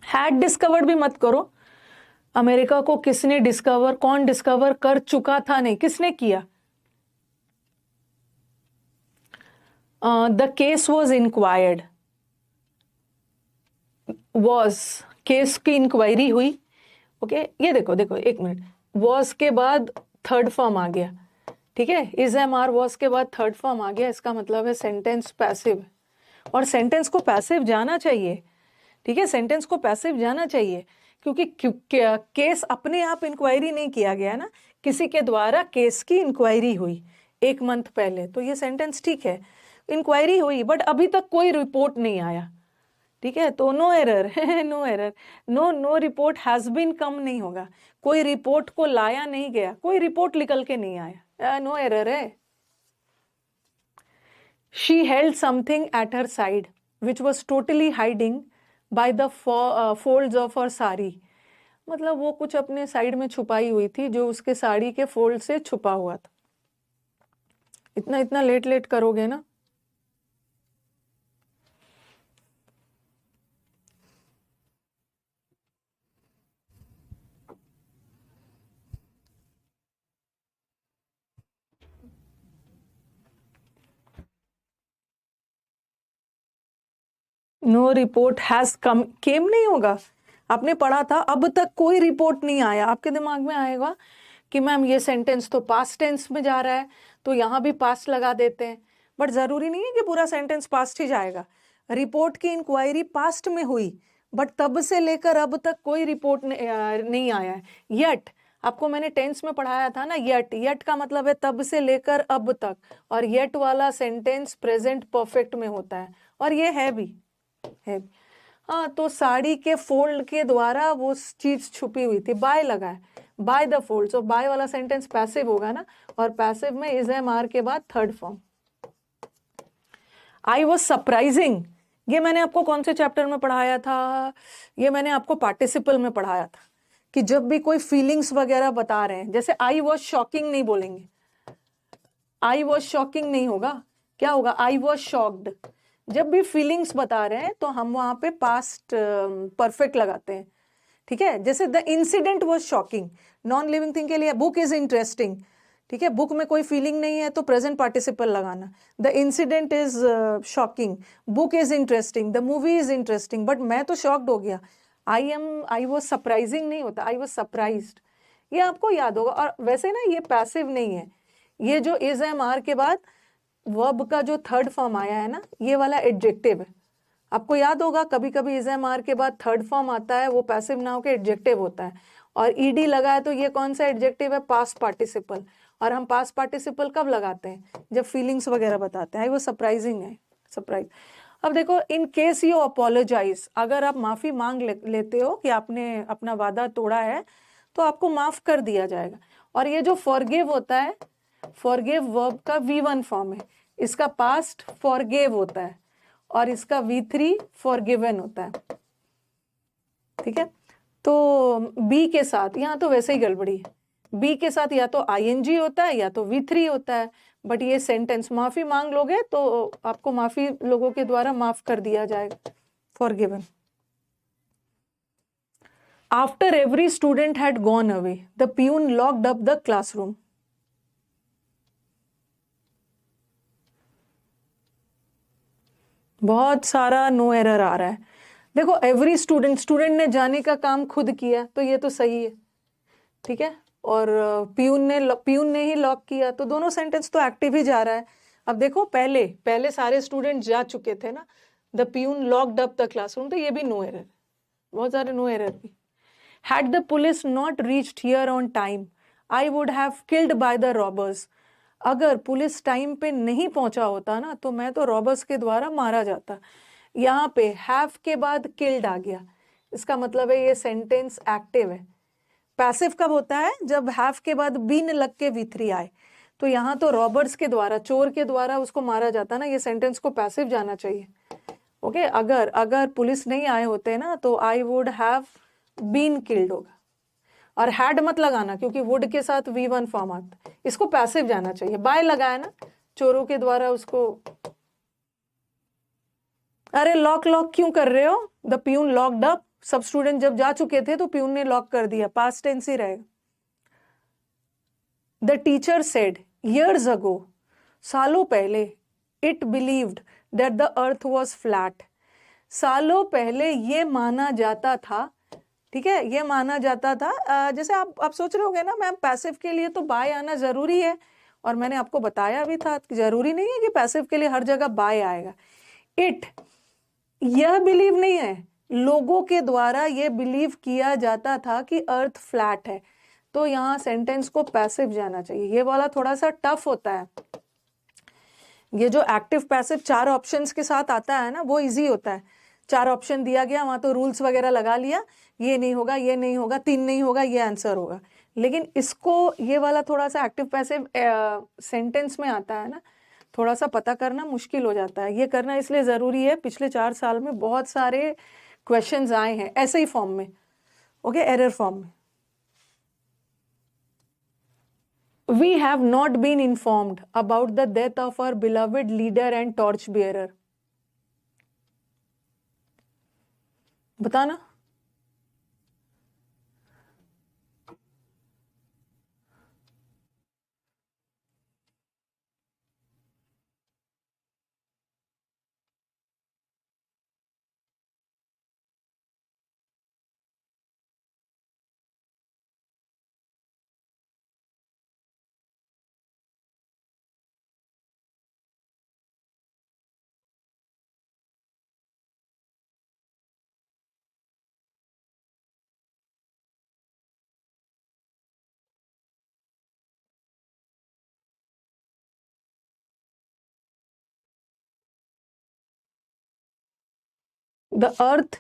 हैड डिस्कवर्ड भी मत करो, अमेरिका को किसने डिस्कवर, कौन डिस्कवर कर चुका था, नहीं, किसने किया। The case was inquired, was, case की इंक्वायरी हुई, ओके। ये देखो देखो, एक मिनट, वॉज के बाद थर्ड फॉर्म आ गया, ठीक है, इज एम आर वॉज के बाद थर्ड फॉर्म आ गया, इसका मतलब है सेंटेंस पैसिव है, और सेंटेंस को पैसिव जाना चाहिए, ठीक है, सेंटेंस को पैसिव जाना चाहिए, क्योंकि केस अपने आप इंक्वायरी नहीं किया गया ना, किसी के द्वारा केस की इंक्वायरी हुई 1 मंथ पहले, तो ये सेंटेंस ठीक है, इंक्वायरी हुई बट अभी तक कोई रिपोर्ट नहीं आया, ठीक है, तो no error, no error, no report has been come नहीं होगा, कोई रिपोर्ट को लाया नहीं गया, कोई रिपोर्ट निकल के नहीं आया, नो एरर है। She held something at her side which was totally hiding by the folds of her sari, मतलब वो कुछ अपने साइड में छुपाई हुई थी जो उसके साड़ी के फोल्ड से छुपा हुआ था। इतना इतना लेट लेट करोगे ना, नो रिपोर्ट हैज कम, केम नहीं होगा, आपने पढ़ा था अब तक कोई रिपोर्ट नहीं आया, आपके दिमाग में आएगा कि मैम ये सेंटेंस तो पास्ट टेंस में जा रहा है, तो यहाँ भी पास्ट लगा देते हैं, बट जरूरी नहीं है कि पूरा सेंटेंस पास्ट ही जाएगा। रिपोर्ट की इंक्वायरी पास्ट में हुई, बट तब से लेकर अब तक कोई रिपोर्ट नहीं आया है येट। आपको मैंने टेंस में पढ़ाया था ना, येट, येट का मतलब है तब से लेकर अब तक, और येट वाला सेंटेंस प्रेजेंट परफेक्ट में होता है, और ये है भी, है भी। हाँ, तो साड़ी के फोल्ड के द्वारा वो चीज छुपी हुई थी, बाय लगा है, by the fold, so by वाला सेंटेंस पैसिव होगा ना, और पैसिव में इज एम आर के बाद third form. I was surprising ये मैंने आपको कौन से चैप्टर में पढ़ाया था? ये मैंने आपको पार्टिसिपल में पढ़ाया था कि जब भी कोई फीलिंग्स वगैरह बता रहे हैं, जैसे आई वॉज शॉकिंग नहीं बोलेंगे, आई वॉज शॉकिंग नहीं होगा, क्या होगा? I was shocked. जब भी फीलिंग्स बता रहे हैं तो हम वहां पे पास्ट परफेक्ट लगाते हैं, ठीक है? जैसे the incident was shocking, non living thing के लिए बुक इज इंटरेस्टिंग, ठीक है? बुक में कोई फीलिंग नहीं है तो प्रेजेंट पार्टिसिपल लगाना। The incident is shocking, book is interesting, the movie is interesting, but मैं तो शॉक्ड हो गया। आई वॉज सरप्राइजिंग नहीं होता, आई वॉज सरप्राइज्ड। ये आपको याद होगा। और वैसे ना ये पैसिव नहीं है, ये जो इज एम आर के बाद वर्ब का जो थर्ड फॉर्म आया है ना, ये वाला एडजेक्टिव है। आपको याद होगा कभी कभी इज एम आर के बाद थर्ड फॉर्म आता है, वो पैसिव नाउन के एडजेक्टिव होता है, और ईडी लगा है तो ये कौन सा एडजेक्टिव है? Past participle. और हम पास्ट पार्टिसिपल कब लगाते हैं? जब फीलिंग्स वगैरह बताते हैं। वो सरप्राइजिंग है, सरप्राइज। अब देखो, इन केस यू अपोलोजाइज, अगर आप माफी मांग लेते हो कि आपने अपना वादा तोड़ा है, तो आपको माफ कर दिया जाएगा। और ये जो फॉरगिव होता है, फॉरगिव वर्ब का V1 फॉर्म है, इसका पास्ट फॉरगिव होता है और इसका V3 फॉरगिवन होता है, ठीक है? तो बी के साथ यहाँ तो वैसे ही गड़बड़ी है, बी के साथ या तो ING होता है या तो V3 होता है, बट ये सेंटेंस माफी मांग लोगे तो आपको माफी लोगों के द्वारा माफ कर दिया जाएगा, forgiven. After every student had gone away the peon locked up the classroom. बहुत सारा नो एरर आ रहा है। देखो, एवरी स्टूडेंट, स्टूडेंट ने जाने का काम खुद किया तो ये तो सही है, ठीक है? और प्यून ने ही लॉक किया, तो दोनों सेंटेंस तो एक्टिव ही जा रहा है। अब देखो, पहले पहले सारे स्टूडेंट जा चुके थे ना, the peon locked up the classroom, तो ये भी नो एरर, बहुत सारे नो एरर भी। Had the police not reached here on time I would have killed by the robbers. अगर पुलिस टाइम पे नहीं पहुंचा होता ना तो मैं तो रॉबर्स के द्वारा मारा जाता। यहाँ पे हैव के बाद किल्ड आ गया, इसका मतलब है ये सेंटेंस एक्टिव है। पैसिव कब होता है? जब हैव के बाद बीन लग के V3 आए। तो यहाँ तो रॉबर्स के द्वारा, चोर के द्वारा उसको मारा जाता ना, ये सेंटेंस को पैसिव जाना चाहिए। ओके, अगर पुलिस नहीं आए होते ना तो I would have been killed होगा। और हैड मत लगाना क्योंकि वुड के साथ V1 फॉर्म आता, इसको पैसिव जाना चाहिए। बाय लगाया ना, चोरों के द्वारा उसको। अरे लॉक क्यों कर रहे हो? द प्यून लॉक्ड अप, सब स्टूडेंट जब जा चुके थे तो प्यून ने लॉक कर दिया, पास्ट टेंस ही रहेगा। The teacher said years ago, सालों पहले, it believed that the earth was flat. सालों पहले ये माना जाता था, ठीक है? ये माना जाता था। जैसे आप सोच रहे होगे ना मैम, पैसिव के लिए तो बाय आना जरूरी है, और मैंने आपको बताया भी था कि जरूरी नहीं है कि पैसिव के लिए हर जगह बाय आएगा। इट, यह बिलीव नहीं है, लोगों के द्वारा यह बिलीव किया जाता था कि अर्थ फ्लैट है, तो यहाँ सेंटेंस को पैसिव जाना चाहिए। ये वाला थोड़ा सा टफ होता है। ये जो एक्टिव पैसिव 4 ऑप्शंस के साथ आता है ना, वो इजी होता है। 4 ऑप्शन दिया गया, वहां तो रूल्स वगैरह लगा लिया, ये नहीं होगा, ये नहीं होगा, 3 नहीं होगा, ये आंसर होगा। लेकिन इसको, ये वाला थोड़ा सा एक्टिव पैसिव सेंटेंस में आता है ना, थोड़ा सा पता करना मुश्किल हो जाता है। ये करना इसलिए जरूरी है, पिछले 4 साल में बहुत सारे क्वेश्चंस आए हैं ऐसे ही फॉर्म में, ओके, एरर फॉर्म में। We have not been informed about the death of our beloved leader and torchbearer. बताना। द अर्थ,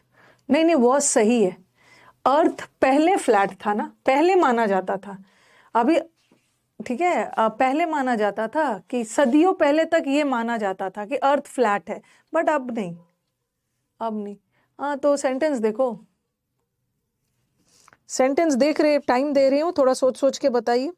नहीं वो सही है। अर्थ पहले फ्लैट था ना, पहले माना जाता था। अभी ठीक है, पहले माना जाता था कि सदियों पहले तक ये माना जाता था कि अर्थ फ्लैट है, बट अब नहीं। अब नहीं। हाँ तो सेंटेंस देखो, सेंटेंस देख रहे, टाइम दे रही हूँ, थोड़ा सोच सोच के बताइए।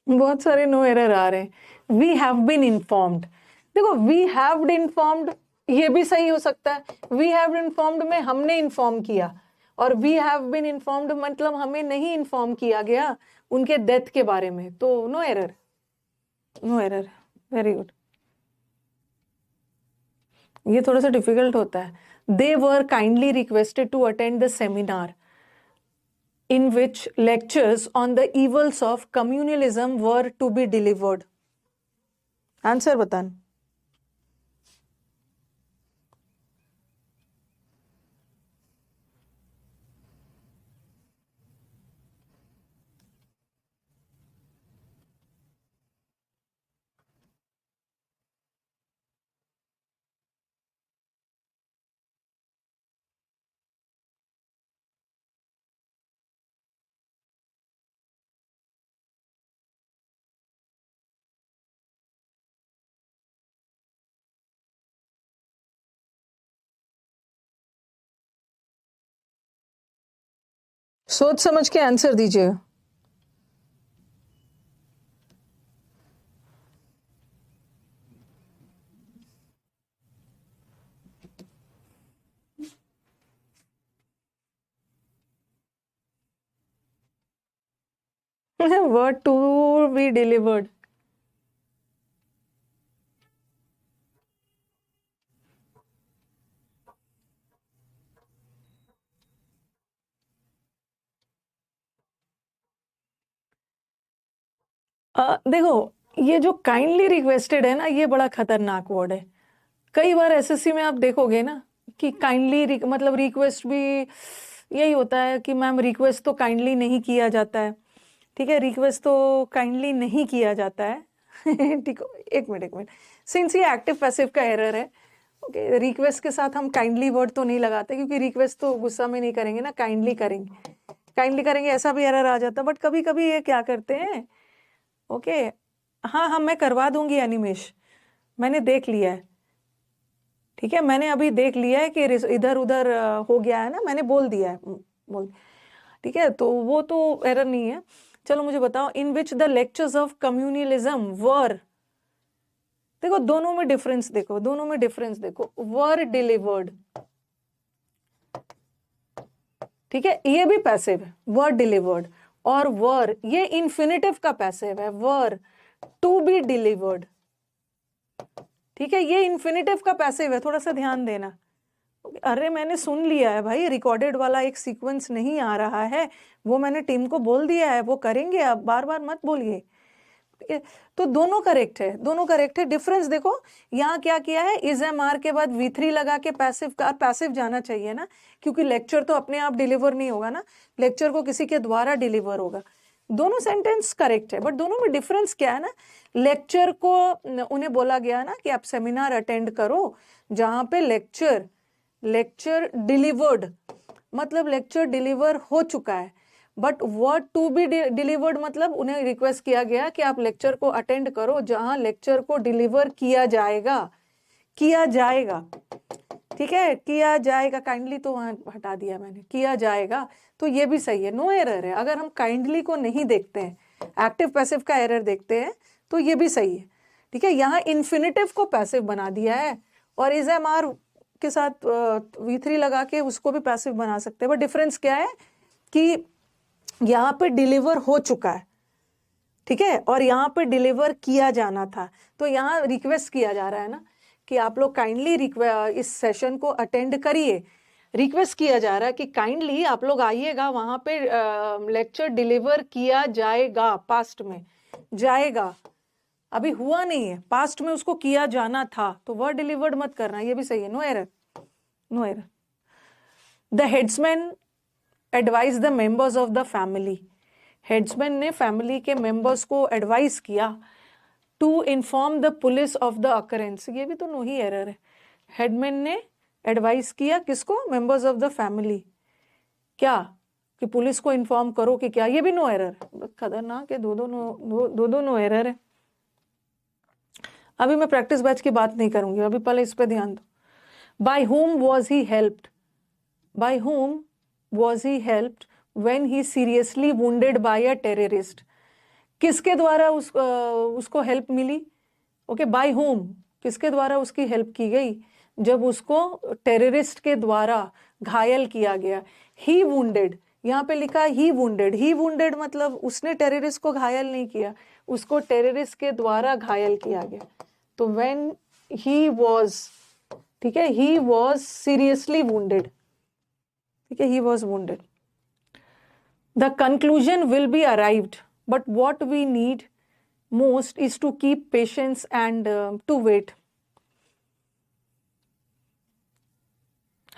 बहुत सारे नो एरर आ रहे हैं। वी हैव बीन इन्फॉर्म्ड, देखो वी हैव इन्फॉर्म्ड ये भी सही हो सकता है। वी हैव इन्फॉर्म्ड में हमने इन्फॉर्म किया, और वी हैव बीन इन्फॉर्म्ड मतलब हमें नहीं इन्फॉर्म किया गया उनके डेथ के बारे में, तो no error, no error, very good. ये थोड़ा सा डिफिकल्ट होता है। They were kindly requested to attend the seminar in which lectures on the evils of communalism were to be delivered. Answer बताना। सोच समझ के आंसर दीजिए। Word to be delivered. देखो ये जो काइंडली रिक्वेस्टेड है ना, ये बड़ा खतरनाक वर्ड है। कई बार एसएससी में आप देखोगे ना कि काइंडली मतलब रिक्वेस्ट भी यही होता है कि मैम रिक्वेस्ट तो काइंडली नहीं किया जाता है। ठीक है, रिक्वेस्ट तो काइंडली नहीं किया जाता है। ठीक, एक मिनट, सिंस ये एक्टिव पैसिव का एरर है, ओके, रिक्वेस्ट के साथ हम काइंडली वर्ड तो नहीं लगाते, क्योंकि रिक्वेस्ट तो गुस्सा में नहीं करेंगे ना, काइंडली करेंगे, काइंडली करेंगे, ऐसा भी एरर आ जाता है। बट कभी कभी ये क्या करते हैं, ओके, हाँ हाँ मैं करवा दूंगी एनिमेश, मैंने देख लिया है। ठीक है, मैंने अभी देख लिया है कि इधर उधर हो गया है ना, मैंने बोल दिया है, बोल, ठीक है, तो वो तो एरर नहीं है। चलो मुझे बताओ, in which the lectures of communalism were, देखो दोनों में डिफरेंस देखो, दोनों में डिफरेंस देखो, वर डिलीवर्ड, ठीक है, ये भी पैसिव है, वर डिलीवर्ड, और वर ये इन्फिनिटिव का पैसिव है, वर टू बी डिलीवर्ड। ठीक है, ये इन्फिनिटिव का पैसिव है, थोड़ा सा ध्यान देना। अरे मैंने सुन लिया है भाई, रिकॉर्डेड वाला एक सीक्वेंस नहीं आ रहा है, वो मैंने टीम को बोल दिया है, वो करेंगे, आप बार बार मत बोलिए। तो दोनों करेक्ट है, दोनों करेक्ट है। डिफरेंस देखो, यहाँ क्या किया है, इज एम आर के बाद V3 लगा के पैसिव का, पैसिव जाना चाहिए ना, क्योंकि लेक्चर तो अपने आप डिलीवर नहीं होगा ना, लेक्चर को किसी के द्वारा डिलीवर होगा। दोनों सेंटेंस करेक्ट है, बट दोनों में डिफरेंस क्या है ना, लेक्चर को उन्हें बोला गया ना कि आप सेमिनार अटेंड करो जहां पे लेक्चर डिलीवर्ड मतलब लेक्चर डिलीवर हो चुका है, but word to be delivered मतलब उन्हें रिक्वेस्ट किया गया कि आप लेक्चर को अटेंड करो जहां लेक्चर को डिलीवर किया जाएगा, किया जाएगा। ठीक है, किया जाएगा, काइंडली तो वहां हटा दिया मैंने, किया जाएगा, तो ये भी सही है, नो एरर है। अगर हम काइंडली को नहीं देखते हैं, एक्टिव पैसिव का एरर देखते हैं, तो ये भी सही है। ठीक है, यहाँ इन्फिनिटिव को पैसिव बना दिया है, और इज एम आर के साथ V3 लगा के उसको भी पैसिव बना सकते हैं। बट डिफरेंस क्या है कि यहाँ पे डिलीवर हो चुका है, ठीक है, और यहाँ पे डिलीवर किया जाना था, तो यहाँ रिक्वेस्ट किया जा रहा है ना कि आप लोग काइंडली इस सेशन को अटेंड करिए, रिक्वेस्ट किया जा रहा है कि काइंडली आप लोग आइएगा, वहां पे लेक्चर डिलीवर किया जाएगा, पास्ट में जाएगा, अभी हुआ नहीं है, पास्ट में उसको किया जाना था, तो वर डिलीवर्ड मत करना, ये भी सही है, no error, no error. The headsman advise the members of the family, headsman ने फैमिली के मेंबर्स को एडवाइस किया to inform the police of the occurrence, ये भी तो नो ही एरर है। हेडमैन ने एडवाइस किया किसको, मेंबर्स ऑफ द फैमिली, क्या कि पुलिस को इन्फॉर्म करो कि क्या, ये भी नो एरर, खतरनाक है, दो नो एरर है। अभी मैं प्रैक्टिस बैच की बात नहीं करूंगी, अभी पहले इस पे ध्यान दो। By whom was he helped, by whom was he helped when he seriously wounded by a terrorist, किसके द्वारा उसको हेल्प मिली, ओके, बाय होम, किसके द्वारा उसकी हेल्प की गई, जब उसको टेररिस्ट के द्वारा घायल किया गया। ही वुंडेड, यहाँ पे लिखा है ही वुंडेड, ही वुंडेड मतलब उसने टेररिस्ट को घायल नहीं किया, उसको टेररिस्ट के द्वारा घायल किया गया। तो व्हेन ही वॉज, ठीक है, ही वॉज सीरियसली वुंडेड, ठीक है, he was wounded. The conclusion will be arrived, but what we need most is to keep patience and to wait.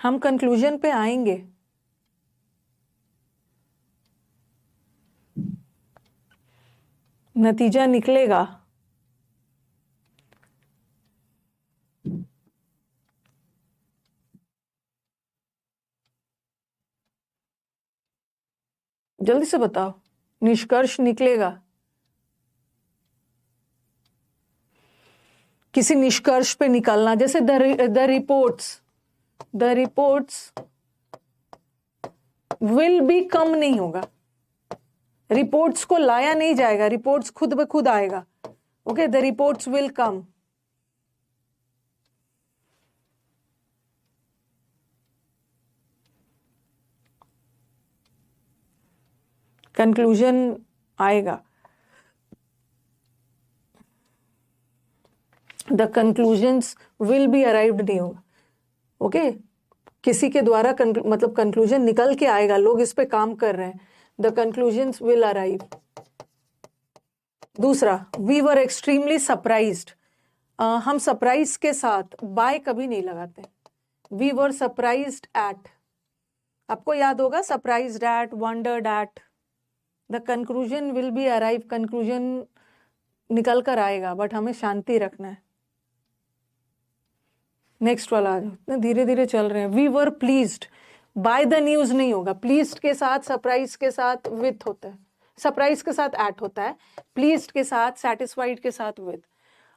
हम कंक्लूजन पे आएंगे, नतीजा निकलेगा, जल्दी से बताओ, निष्कर्ष निकलेगा, किसी निष्कर्ष पे निकलना, जैसे द रिपोर्ट्स विल बी कम नहीं होगा, रिपोर्ट्स को लाया नहीं जाएगा, रिपोर्ट्स खुद ब खुद आएगा, okay, the reports will come. Conclusion आएगा, the conclusions will be arrived नहीं होगा, ओके, किसी के द्वारा मतलब कंक्लूजन निकल के आएगा, लोग इस पे काम कर रहे हैं, द कंक्लूजन्स विल अराइव। दूसरा, वी वर एक्सट्रीमली सरप्राइज्ड, हम सरप्राइज के साथ बाय कभी नहीं लगाते, वी वर सरप्राइज्ड एट, आपको याद होगा, surprised at, wondered at. The conclusion will be arrive, conclusion निकल कर आएगा, बट हमें शांति रखना है। नेक्स्ट वाला आ जाओ, धीरे धीरे चल रहे हैं। We were pleased, by the news नहीं होगा, प्लीज्ड के साथ सरप्राइज के साथ विथ होता है, सरप्राइज के साथ एट होता है, प्लीज्ड के साथ, सेटिस्फाइड के साथ with.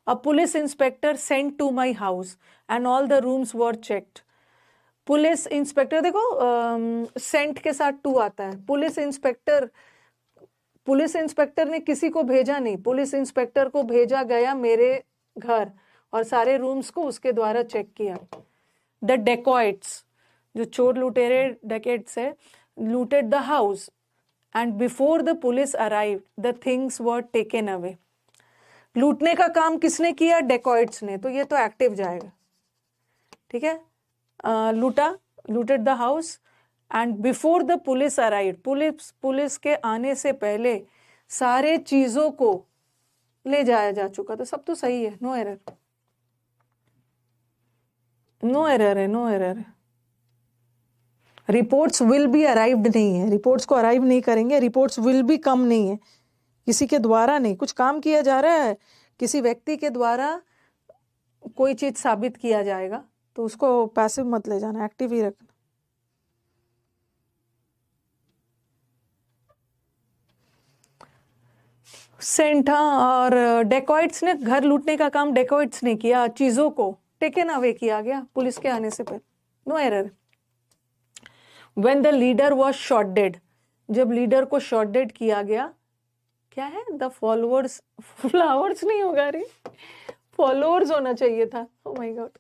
A police inspector sent to my house and all the rooms were checked, police inspector, देखो सेंट के साथ टू आता है, पुलिस इंस्पेक्टर ने किसी को भेजा नहीं, पुलिस इंस्पेक्टर को भेजा गया मेरे घर और सारे रूम्स को उसके द्वारा चेक किया। द डेकॉइट्स, जो चोर लुटेरे डेकेट्स है, looted the house and before the police arrive the things were taken away, लूटने का काम किसने किया, डेकॉइट्स ने, तो ये तो एक्टिव जाएगा, ठीक है, looted the house and before the police arrive, police के आने से पहले सारे चीजों को ले जाया जा चुका, तो सब तो सही है, नो एरर, नो एरर है, नो एरर है। रिपोर्ट्स विल बी अराइव्ड नहीं है, रिपोर्ट्स को अराइव नहीं करेंगे, रिपोर्ट्स विल बी कम नहीं है, किसी के द्वारा नहीं, कुछ काम किया जा रहा है, किसी व्यक्ति के द्वारा कोई चीज साबित किया जाएगा, तो उसको पैसिव मत ले जाना, एक्टिव ही रखना। सेंट, और डेकॉइट्स ने, घर लूटने का काम डेकॉइट्स ने किया, चीजों को टेकन अवे किया गया पुलिस के आने से पहले, no error. When the leader was shot dead, जब लीडर को शॉट डेड किया गया, क्या है, द फॉलोअर्स, फ्लावर्स नहीं होगा रे, फॉलोअर्स होना चाहिए था, ओह माय गॉड।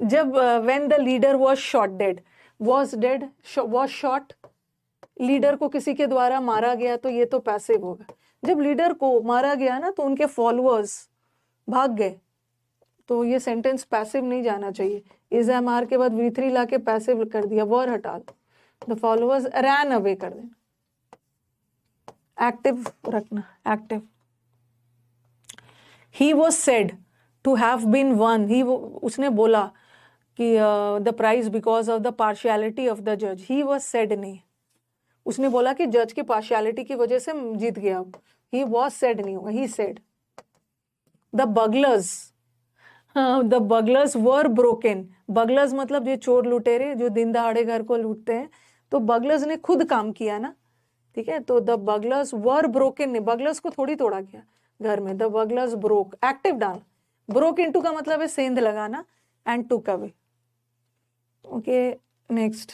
जब when the leader was shot dead, was dead, was shot, leader को किसी के द्वारा मारा गया, तो ये तो पैसिव होगा। जब लीडर को मारा गया ना, तो उनके फॉलोअर्स भाग गए, तो ये सेंटेंस पैसिव नहीं जाना चाहिए, इज एम आर के बाद V3 लाके पैसिव कर दिया, वर हटा दो, द फॉलोअर्स रैन अवे कर देना, एक्टिव रखना, active. He was said to have been won, उसने बोला कि the prize because of the partiality of the जज। ही वॉज सेड नहीं, उसने बोला कि जज की पार्शियलिटी की वजह से जीत गया। ही वॉज सेड नहीं होगा, he said. The burglars, the burglars were broken. Burglars मतलब ये चोर लुटेरे जो दिन दहाड़े घर को लूटते हैं, तो बगलर्स ने खुद काम किया ना, ठीक है। तो द बगलर्स वर ब्रोकन ने बगलर्स को थोड़ी तोड़ा गया घर में। द बगलर्स ब्रोक, एक्टिव डाल, ब्रोक इनटू का मतलब है सेंध लगाना, and took away. Okay next,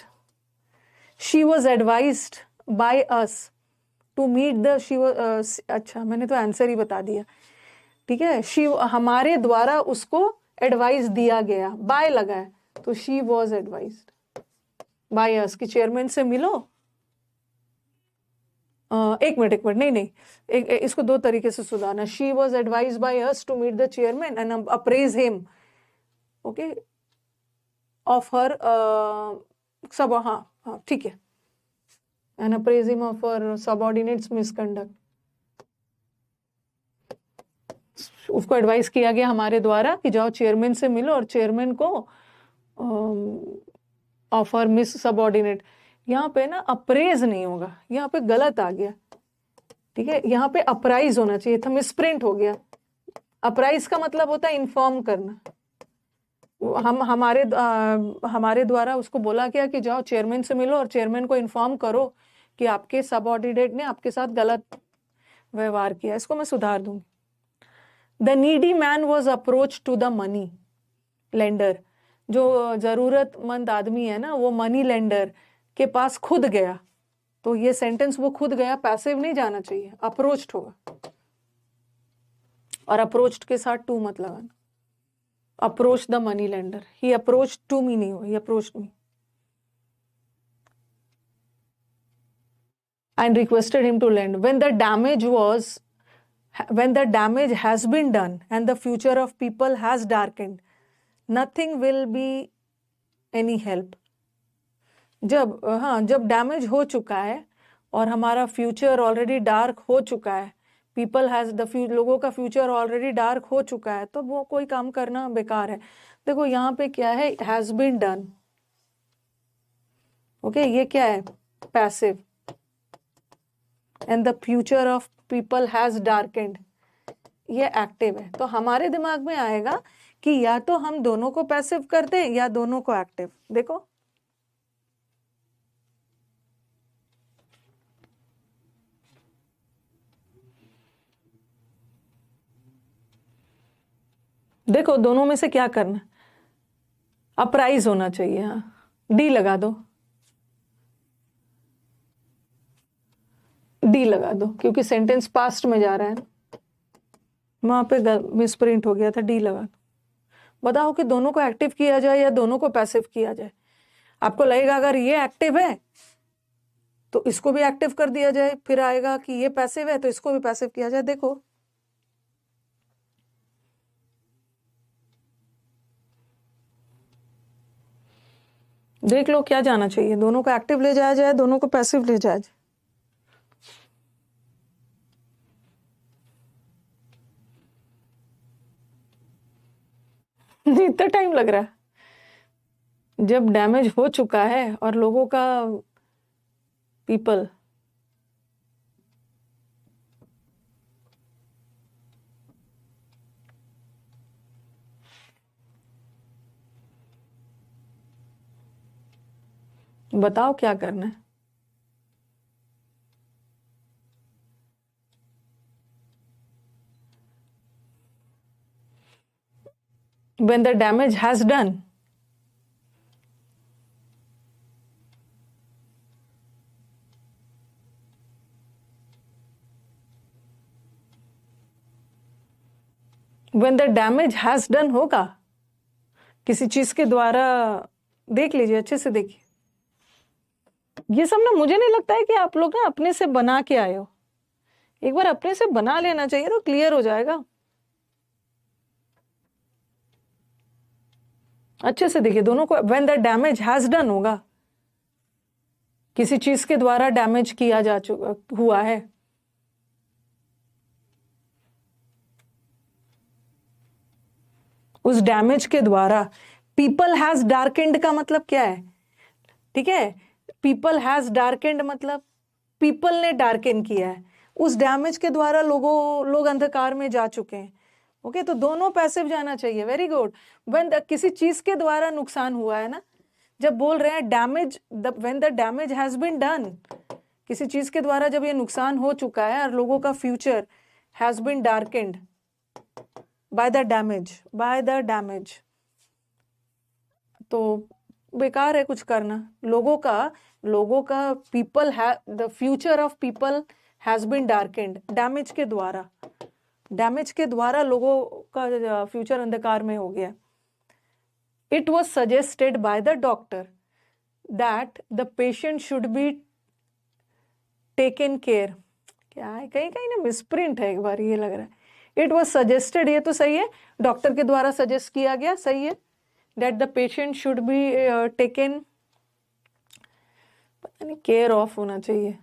she was advised by us to meet the, she was, अच्छा मैंने तो आंसर ही बता दिया, ठीक है। शी, हमारे द्वारा उसको एडवाइस दिया गया, बाय लगा है तो शी वॉज एडवाइज्ड बाय अस कि चेयरमैन से मिलो। एक मिनट नहीं, इसको दो तरीके से सुधारना। She was advise by us to meet the chairman and apprise him, okay, of her sub, हाँ ठीक है, and apprise him of her subordinates misconduct. उसको एडवाइस किया गया हमारे द्वारा कि जाओ चेयरमैन से मिलो और चेयरमैन को ऑफर मिस सबऑर्डिनेट। यहाँ पे ना अप्रेज नहीं होगा, यहाँ पे गलत आ गया, ठीक है। यहाँ पे अप्राइज होना चाहिए था, मिसप्रिंट हो गया। अप्राइज का मतलब होता है इन्फॉर्म करना। हम हमारे द्वारा उसको बोला गया कि जाओ चेयरमैन से मिलो और चेयरमैन को इन्फॉर्म करो कि आपके सबऑर्डिनेट ने आपके साथ गलत व्यवहार किया। इसको मैं सुधार दूंगी। The needy man was approach to the money lender. जो जरूरतमंद आदमी है ना, वो मनी लेंडर के पास खुद गया। तो ये सेंटेंस वो खुद गया पैसिव नहीं जाना चाहिए, अप्रोच्ड होगा, और अप्रोच्ड के साथ टू मत लगाना। Approach the money lender, he approach to me नहीं हो, he approached me and requested him to lend. when the damage has been done and the future of people has darkened, nothing will be any help. जब डैमेज हो चुका है और हमारा फ्यूचर ऑलरेडी डार्क हो चुका है, पीपल हैज द लोगों का फ्यूचर ऑलरेडी डार्क हो चुका है, तो वो कोई काम करना बेकार है। देखो यहाँ पे क्या है, हैज बीन डन, ओके, ये क्या है, passive, and the future of people has darkened, ये एक्टिव है। तो हमारे दिमाग में आएगा कि या तो हम दोनों को पैसिव कर दें या दोनों को एक्टिव। देखो देखो दोनों में से क्या करना, अप्राइज होना चाहिए। हाँ, डी लगा दो, डी लगा दो, क्योंकि सेंटेंस पास्ट में जा रहा है ना, वहां पे मिसप्रिंट हो गया था, डी लगा दो। बताओ कि दोनों को एक्टिव किया जाए या दोनों को पैसिव किया जाए। आपको लगेगा अगर ये एक्टिव है तो इसको भी एक्टिव कर दिया जाए, फिर आएगा कि ये पैसिव है तो इसको भी पैसिव किया जाए। देखो देख लो क्या जाना चाहिए, दोनों को एक्टिव ले जाया जाए, दोनों को पैसिव ले जाया जाए। इतना टाइम लग रहा है, जब डैमेज हो चुका है और लोगों का पीपल, बताओ क्या करना है। When the damage has done, when the damage has done होगा, किसी चीज के द्वारा, देख लीजिए अच्छे से देखिए। ये सब ना मुझे नहीं लगता है कि आप लोग ना अपने से बना के आए हो, एक बार अपने से बना लेना चाहिए तो क्लियर हो जाएगा। अच्छे से देखिए दोनों को, when the damage has done होगा, किसी चीज के द्वारा डैमेज किया जा चुका हुआ है। उस डैमेज के द्वारा। पीपल हैज डार्केंड का मतलब क्या है? ठीक है, पीपल हैज डार्केंड मतलब पीपल ने डार्कन किया है, उस डैमेज के द्वारा लोग अंधकार में जा चुके हैं। ओके, तो दोनों पैसिव जाना चाहिए। Very good. व्हेन किसी चीज के द्वारा नुकसान हुआ है ना, जब बोल रहे हैं damage, when the damage has been done, किसी चीज के द्वारा जब ये नुकसान हो चुका है और लोगों का future has been darkened by the damage, तो बेकार है कुछ करना। लोगों का people the future of people has been darkened, damage के द्वारा लोगों का फ्यूचर अंधकार में हो गया। It was suggested by the doctor that the patient should be taken care. क्या है, कहीं कहीं ना मिसप्रिंट है, एक बार ये लग रहा है। इट वॉज सजेस्टेड, ये तो सही है, डॉक्टर के द्वारा सजेस्ट किया गया, सही है। That the patient should be taken, पता नहीं केयर ऑफ होना चाहिए।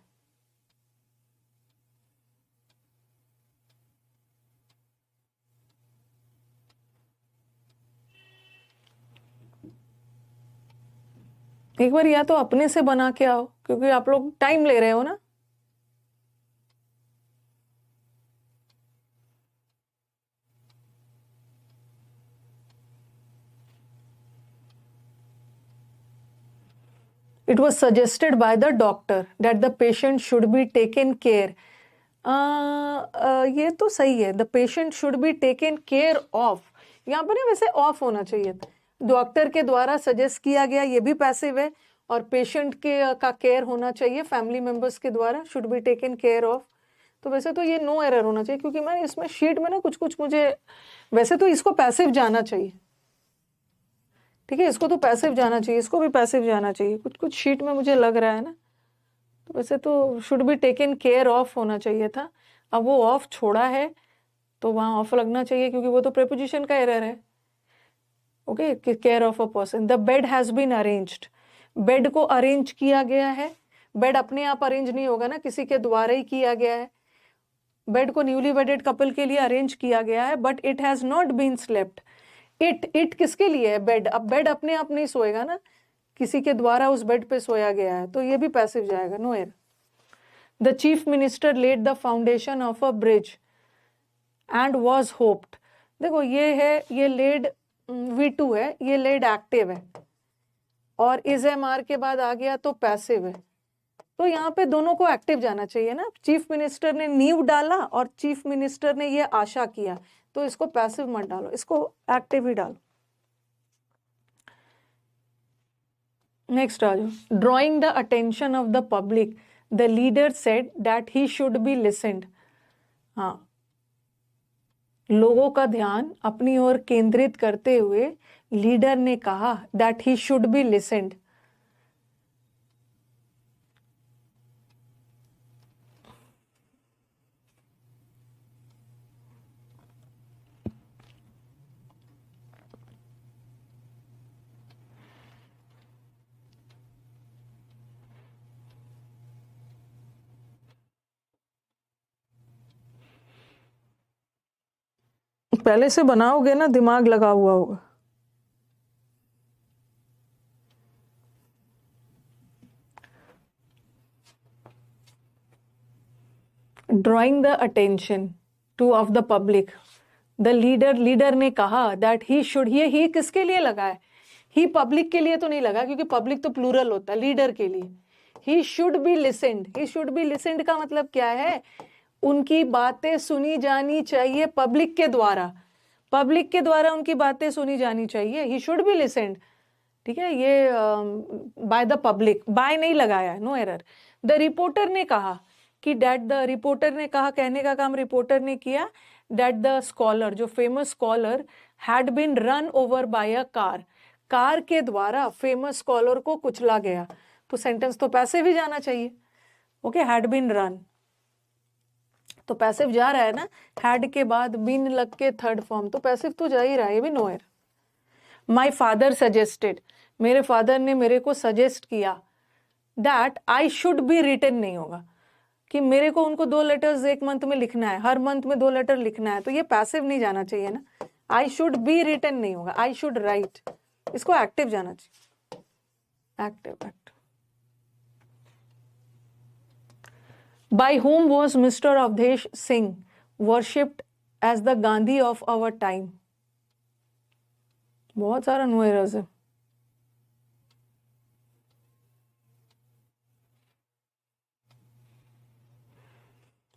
एक बार या तो अपने से बना के आओ, क्योंकि आप लोग टाइम ले रहे हो ना। It was suggested by the doctor that the patient should be taken care. ये तो सही है, the patient should be taken care of, यहाँ पर वैसे ऑफ होना चाहिए। डॉक्टर के द्वारा सजेस्ट किया गया, ये भी पैसिव है, और पेशेंट का केयर होना चाहिए फैमिली मेंबर्स के द्वारा, should be taken care of. तो वैसे तो ये नो एरर होना चाहिए, क्योंकि मैं इसमें शीट में ना कुछ मुझे, वैसे तो इसको पैसिव जाना चाहिए, ठीक है, इसको तो पैसिव जाना चाहिए, इसको भी पैसिव जाना चाहिए, कुछ शीट में मुझे लग रहा है ना। तो वैसे तो should be taken care of होना चाहिए था, अब वो ऑफ छोड़ा है तो वहाँ ऑफ लगना चाहिए, क्योंकि वो तो प्रेपोजिशन का एरर है। Okay, care of a person. The bed has been arranged, bed को अरेंज किया गया है। बेड अपने आप अरेंज नहीं होगा ना, किसी के द्वारा ही किया गया है। बेड को न्यूली वेडेड कपल के लिए अरेंज किया गया है, but it has not been slept. It किसके लिए है? बेड। अब बेड अपने आप नहीं सोएगा ना, किसी के द्वारा उस बेड पे सोया गया है, तो ये भी पैसिव जाएगा, no error. The chief minister laid the foundation of a bridge and was hoped. देखो ये है, ये लेड V2 है, ये लेड एक्टिव है, और इज एम आर के बाद आ गया तो पैसिव है, तो यहाँ पे दोनों को एक्टिव जाना चाहिए ना। चीफ मिनिस्टर ने नींव डाला और चीफ मिनिस्टर ने ये आशा किया, तो इसको पैसिव मत डालो, इसको एक्टिव ही डालो। नेक्स्ट आ जाओ। Drawing the attention of the public, the leader said that he should be listened. हाँ, लोगों का ध्यान अपनी ओर केंद्रित करते हुए लीडर ने कहा that he should be listened. पहले से बनाओगे ना, दिमाग लगा हुआ होगा। Drawing the attention two of the public, the leader ने कहा दैट ही शुड, ये ही किसके लिए लगा है? ही पब्लिक के लिए तो नहीं लगा, क्योंकि पब्लिक तो प्लूरल होता है, लीडर के लिए। He should be listened, he should be listened का मतलब क्या है? उनकी बातें सुनी जानी चाहिए पब्लिक के द्वारा, पब्लिक के द्वारा उनकी बातें सुनी जानी चाहिए। ही शुड बी लिसन्ड, ठीक है, ये बाय द पब्लिक, बाय नहीं लगाया, नो एरर। द रिपोर्टर ने कहा कि दैट, द रिपोर्टर ने कहा, कहने का काम रिपोर्टर ने किया, दैट द स्कॉलर, जो famous scholar, had been run over by a car, car के द्वारा फेमस स्कॉलर को कुचला गया। तो सेंटेंस तो पैसिव ही जाना चाहिए। ओके, हैड बीन रन तो पैसिव जा रहा है ना, हैड के बाद बीन लग के थर्ड फॉर्म, तो पैसिव तो जा ही रहा है, ये भी no error. My father suggested, मेरे फादर ने मेरे को सजेस्ट किया that I should be written, नहीं होगा कि मेरे को उनको 2 लेटर्स एक मंथ में लिखना है, हर मंथ में 2 लेटर लिखना है, तो ये पैसिव नहीं जाना चाहिए ना। आई शुड बी रिटन नहीं होगा, आई शुड राइट, इसको एक्टिव जाना चाहिए, active active. By whom was Mr. Awadhesh Singh worshipped as the Gandhi of our time? बहुत सारा नो एरर्स है।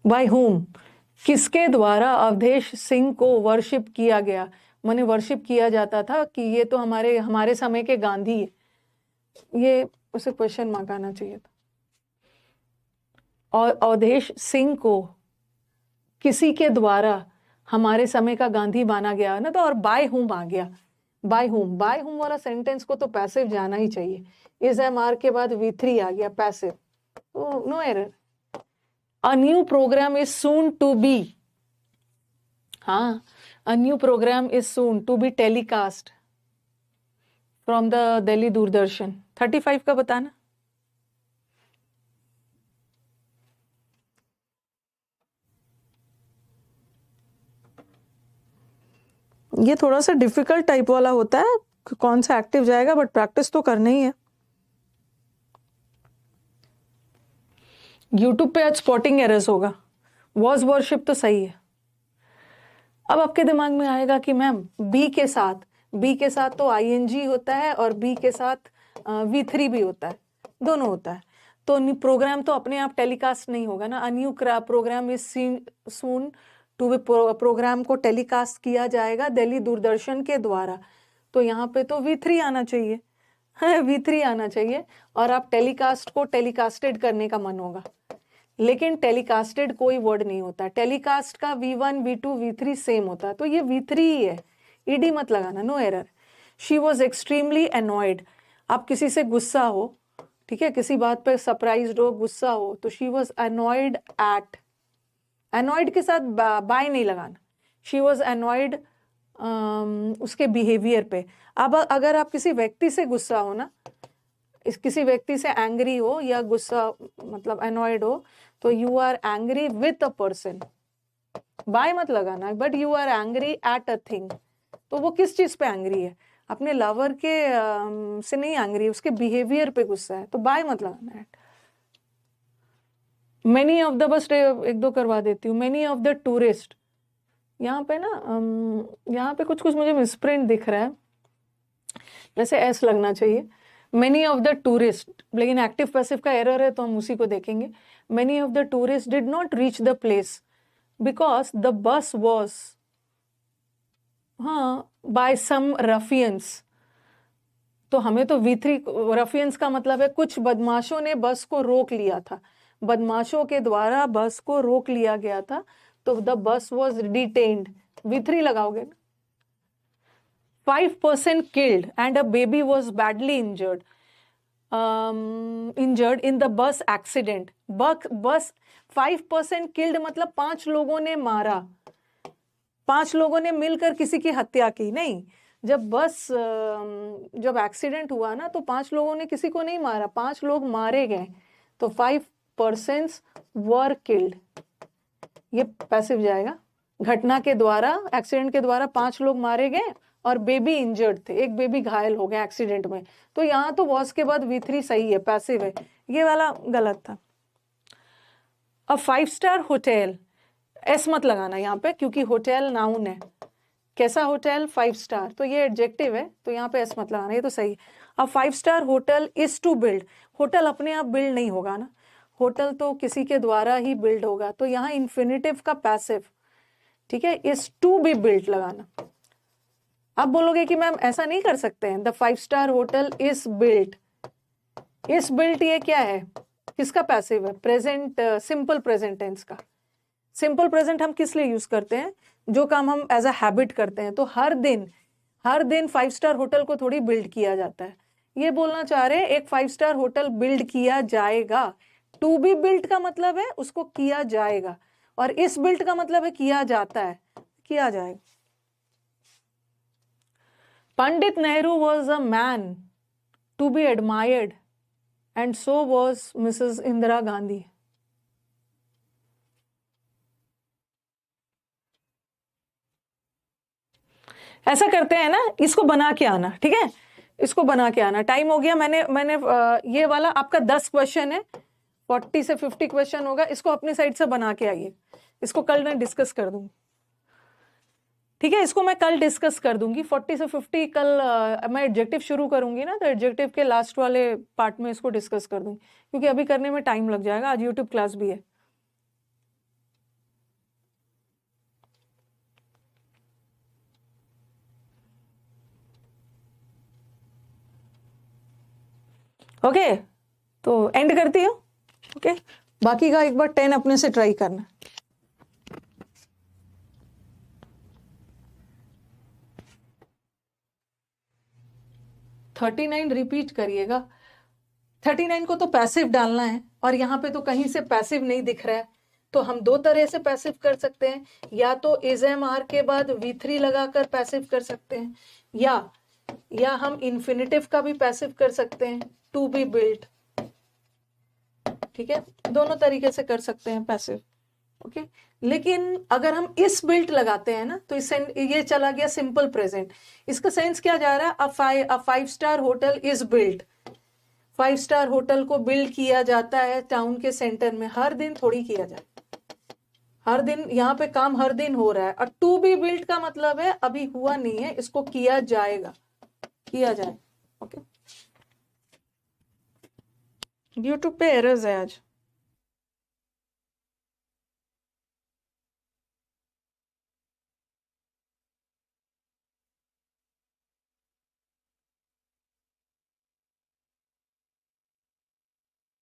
बाय whom, किसके द्वारा अवधेश सिंह को वर्शिप किया गया, माने वर्शिप किया जाता था कि ये तो हमारे समय के गांधी है, ये उसे क्वेश्चन मार्क आना चाहिए था। और अवधेश सिंह को किसी के द्वारा हमारे समय का गांधी माना गया ना, तो और बाय whom आ गया, बाय whom वाला सेंटेंस को तो पैसिव जाना ही चाहिए। इज एम आर के बाद V3 आ गया पैसिव, तो no error. A new programme is soon to be, हाँ, a new programme is soon to be telecast from the Delhi Doordarshan. 35 का बताना। ये थोड़ा सा डिफिकल्ट टाइप वाला होता है, कौन सा एक्टिव जाएगा, बट प्रैक्टिस तो करना ही है। यूट्यूब पे आज स्पॉटिंग एरर्स होगा, वॉज वर्शिप तो सही है। अब आपके दिमाग में आएगा कि मैम बी के साथ तो आईएनजी होता है और बी के साथ V3 भी होता है, दोनों होता है, तो प्रोग्राम तो अपने आप टेलीकास्ट नहीं होगा ना। A new programme is soon to be, program को टेलीकास्ट किया जाएगा दिल्ली दूरदर्शन के द्वारा, तो यहाँ पे तो V3 आना चाहिए, V3 आना चाहिए। और आप टेलीकास्ट को टेलीकास्टेड करने का मन होगा, लेकिन टेलीकास्टेड कोई वर्ड नहीं होता, टेलीकास्ट का V1 V2 V3 सेम होता है, तो ये V3 ही है, ईडी मत लगाना, no error. She was extremely annoyed, आप किसी से गुस्सा हो, ठीक है, किसी बात पे सरप्राइज्ड हो, गुस्सा हो, तो she was annoyed at, annoyed के साथ बाय नहीं लगाना, शी वॉज एनॉयड उसके बिहेवियर पे। अब अगर आप किसी व्यक्ति से गुस्सा हो ना, किसी व्यक्ति से एंग्री हो या गुस्सा मतलब एनॉयड हो, तो you are angry with a person, by मत लगाना, but you are angry at a thing, तो वो किस चीज पे एंग्री है, अपने लवर के से नहीं एंग्री, उसके बिहेवियर पे गुस्सा है, तो बाय मत लगाना। एट मेनी ऑफ द, बस एक दो करवा देती हूँ, मेनी ऑफ द टूरिस्ट, यहाँ पे ना यहाँ पे कुछ कुछ मुझे मिसप्रिंट दिख रहा है, वैसे एस लगना चाहिए, मेनी ऑफ द टूरिस्ट, लेकिन एक्टिव पैसिव का एरर है तो हम उसी को देखेंगे। Many of the tourist did not reach the place because the bus was, हाँ, बाय सम रफियंस, तो हमें तो V3, रफियंस का मतलब है कुछ बदमाशों ने बस को रोक लिया था, बदमाशों के द्वारा बस को रोक लिया गया था, तो the bus was detained, V3 लगाओगे ना। 5% killed and a baby was badly injured in the bus accident. बस 5% killed मतलब 5 लोगों ने मारा, 5 लोगों ने मिलकर किसी की हत्या की नहीं, जब एक्सीडेंट हुआ ना तो 5 लोगों ने किसी को नहीं मारा, 5 लोग मारे गए, तो 5% were killed, ये पैसिव जाएगा। घटना के द्वारा, एक्सीडेंट के द्वारा 5 लोग मारे गए और बेबी इंजर्ड थे, एक बेबी घायल हो गया एक्सीडेंट में, तो यहाँ तो वॉज के बाद V3 सही है, पैसिव है, ये वाला गलत था। अब 5 स्टार होटल, एस मत लगाना यहाँ पे क्योंकि होटल नाउन है, कैसा होटल, 5 स्टार, तो ये एडजेक्टिव है, तो यहाँ पे एस मत लगाना, ये तो सही। अब 5 star hotel is to build, hotel अपने आप बिल्ड नहीं होगा ना, होटल तो किसी के द्वारा ही बिल्ड होगा, तो यहाँ इन्फिनिटिव का पैसिव, ठीक है, इज टू बी बिल्ट लगाना। आप बोलोगे कि मैम ऐसा नहीं कर सकते हैं, the 5 star hotel is built, is built ये क्या है, किसका पैसिव है, प्रेजेंट, सिंपल प्रेजेंट टेंस का। सिंपल प्रेजेंट हम किस लिए यूज करते हैं, जो काम हम एज अ हैबिट करते हैं, तो हर दिन 5 स्टार होटल को थोड़ी बिल्ड किया जाता है, ये बोलना चाह रहे हैं एक 5 स्टार होटल बिल्ड किया जाएगा, टू बी बिल्ट का मतलब है उसको किया जाएगा, और इस बिल्ट का मतलब है किया जाता है, किया जाएगा। Pandit Nehru was a man to be admired and so was Mrs. Indira Gandhi. ऐसा करते हैं ना, इसको बना के आना, ठीक है, इसको बना के आना। टाइम हो गया, मैंने ये वाला आपका 10 क्वेश्चन है, 40 से 50 क्वेश्चन होगा, इसको अपनी साइड से बना के आइए। इसको कल मैं डिस्कस कर दूंगी, ठीक है, इसको मैं कल डिस्कस कर दूंगी। 40 से 50 कल मैं एडजेक्टिव शुरू करूंगी ना, तो एडजेक्टिव के लास्ट वाले पार्ट में इसको डिस्कस कर दूंगी, क्योंकि अभी करने में टाइम लग जाएगा, आज यूट्यूब क्लास भी है। ओके, तो एंड करती हूँ। ओके, बाकी का एक बार 10 अपने से ट्राई करना। थर्टी 39 रिपीट करिएगा। 39 को तो पैसिव डालना है, और यहाँ पे तो कहीं से पैसिव नहीं दिख रहा है, तो हम दो तरह से पैसिव कर सकते हैं, या तो इज एम आर के बाद V3 लगाकर पैसिव कर सकते हैं, या हम इन्फिनिटिव का भी पैसिव कर सकते हैं, टू बी बिल्ट, ठीक है, दोनों तरीके से कर सकते हैं पैसिव। ओके, लेकिन अगर हम इस बिल्ट लगाते हैं ना, तो ये चला गया सिंपल प्रेजेंट। इसका सेंस क्या जा रहा है, अ 5 star hotel is built. 5 star hotel को बिल्ड किया जाता है टाउन के सेंटर में, हर दिन थोड़ी किया जाए, हर दिन यहाँ पे काम हर दिन हो रहा है। और टू बी बिल्ट का मतलब है अभी हुआ नहीं है, इसको किया जाएगा, किया जाए। ओके, यूट्यूब पे एरर्स है आज।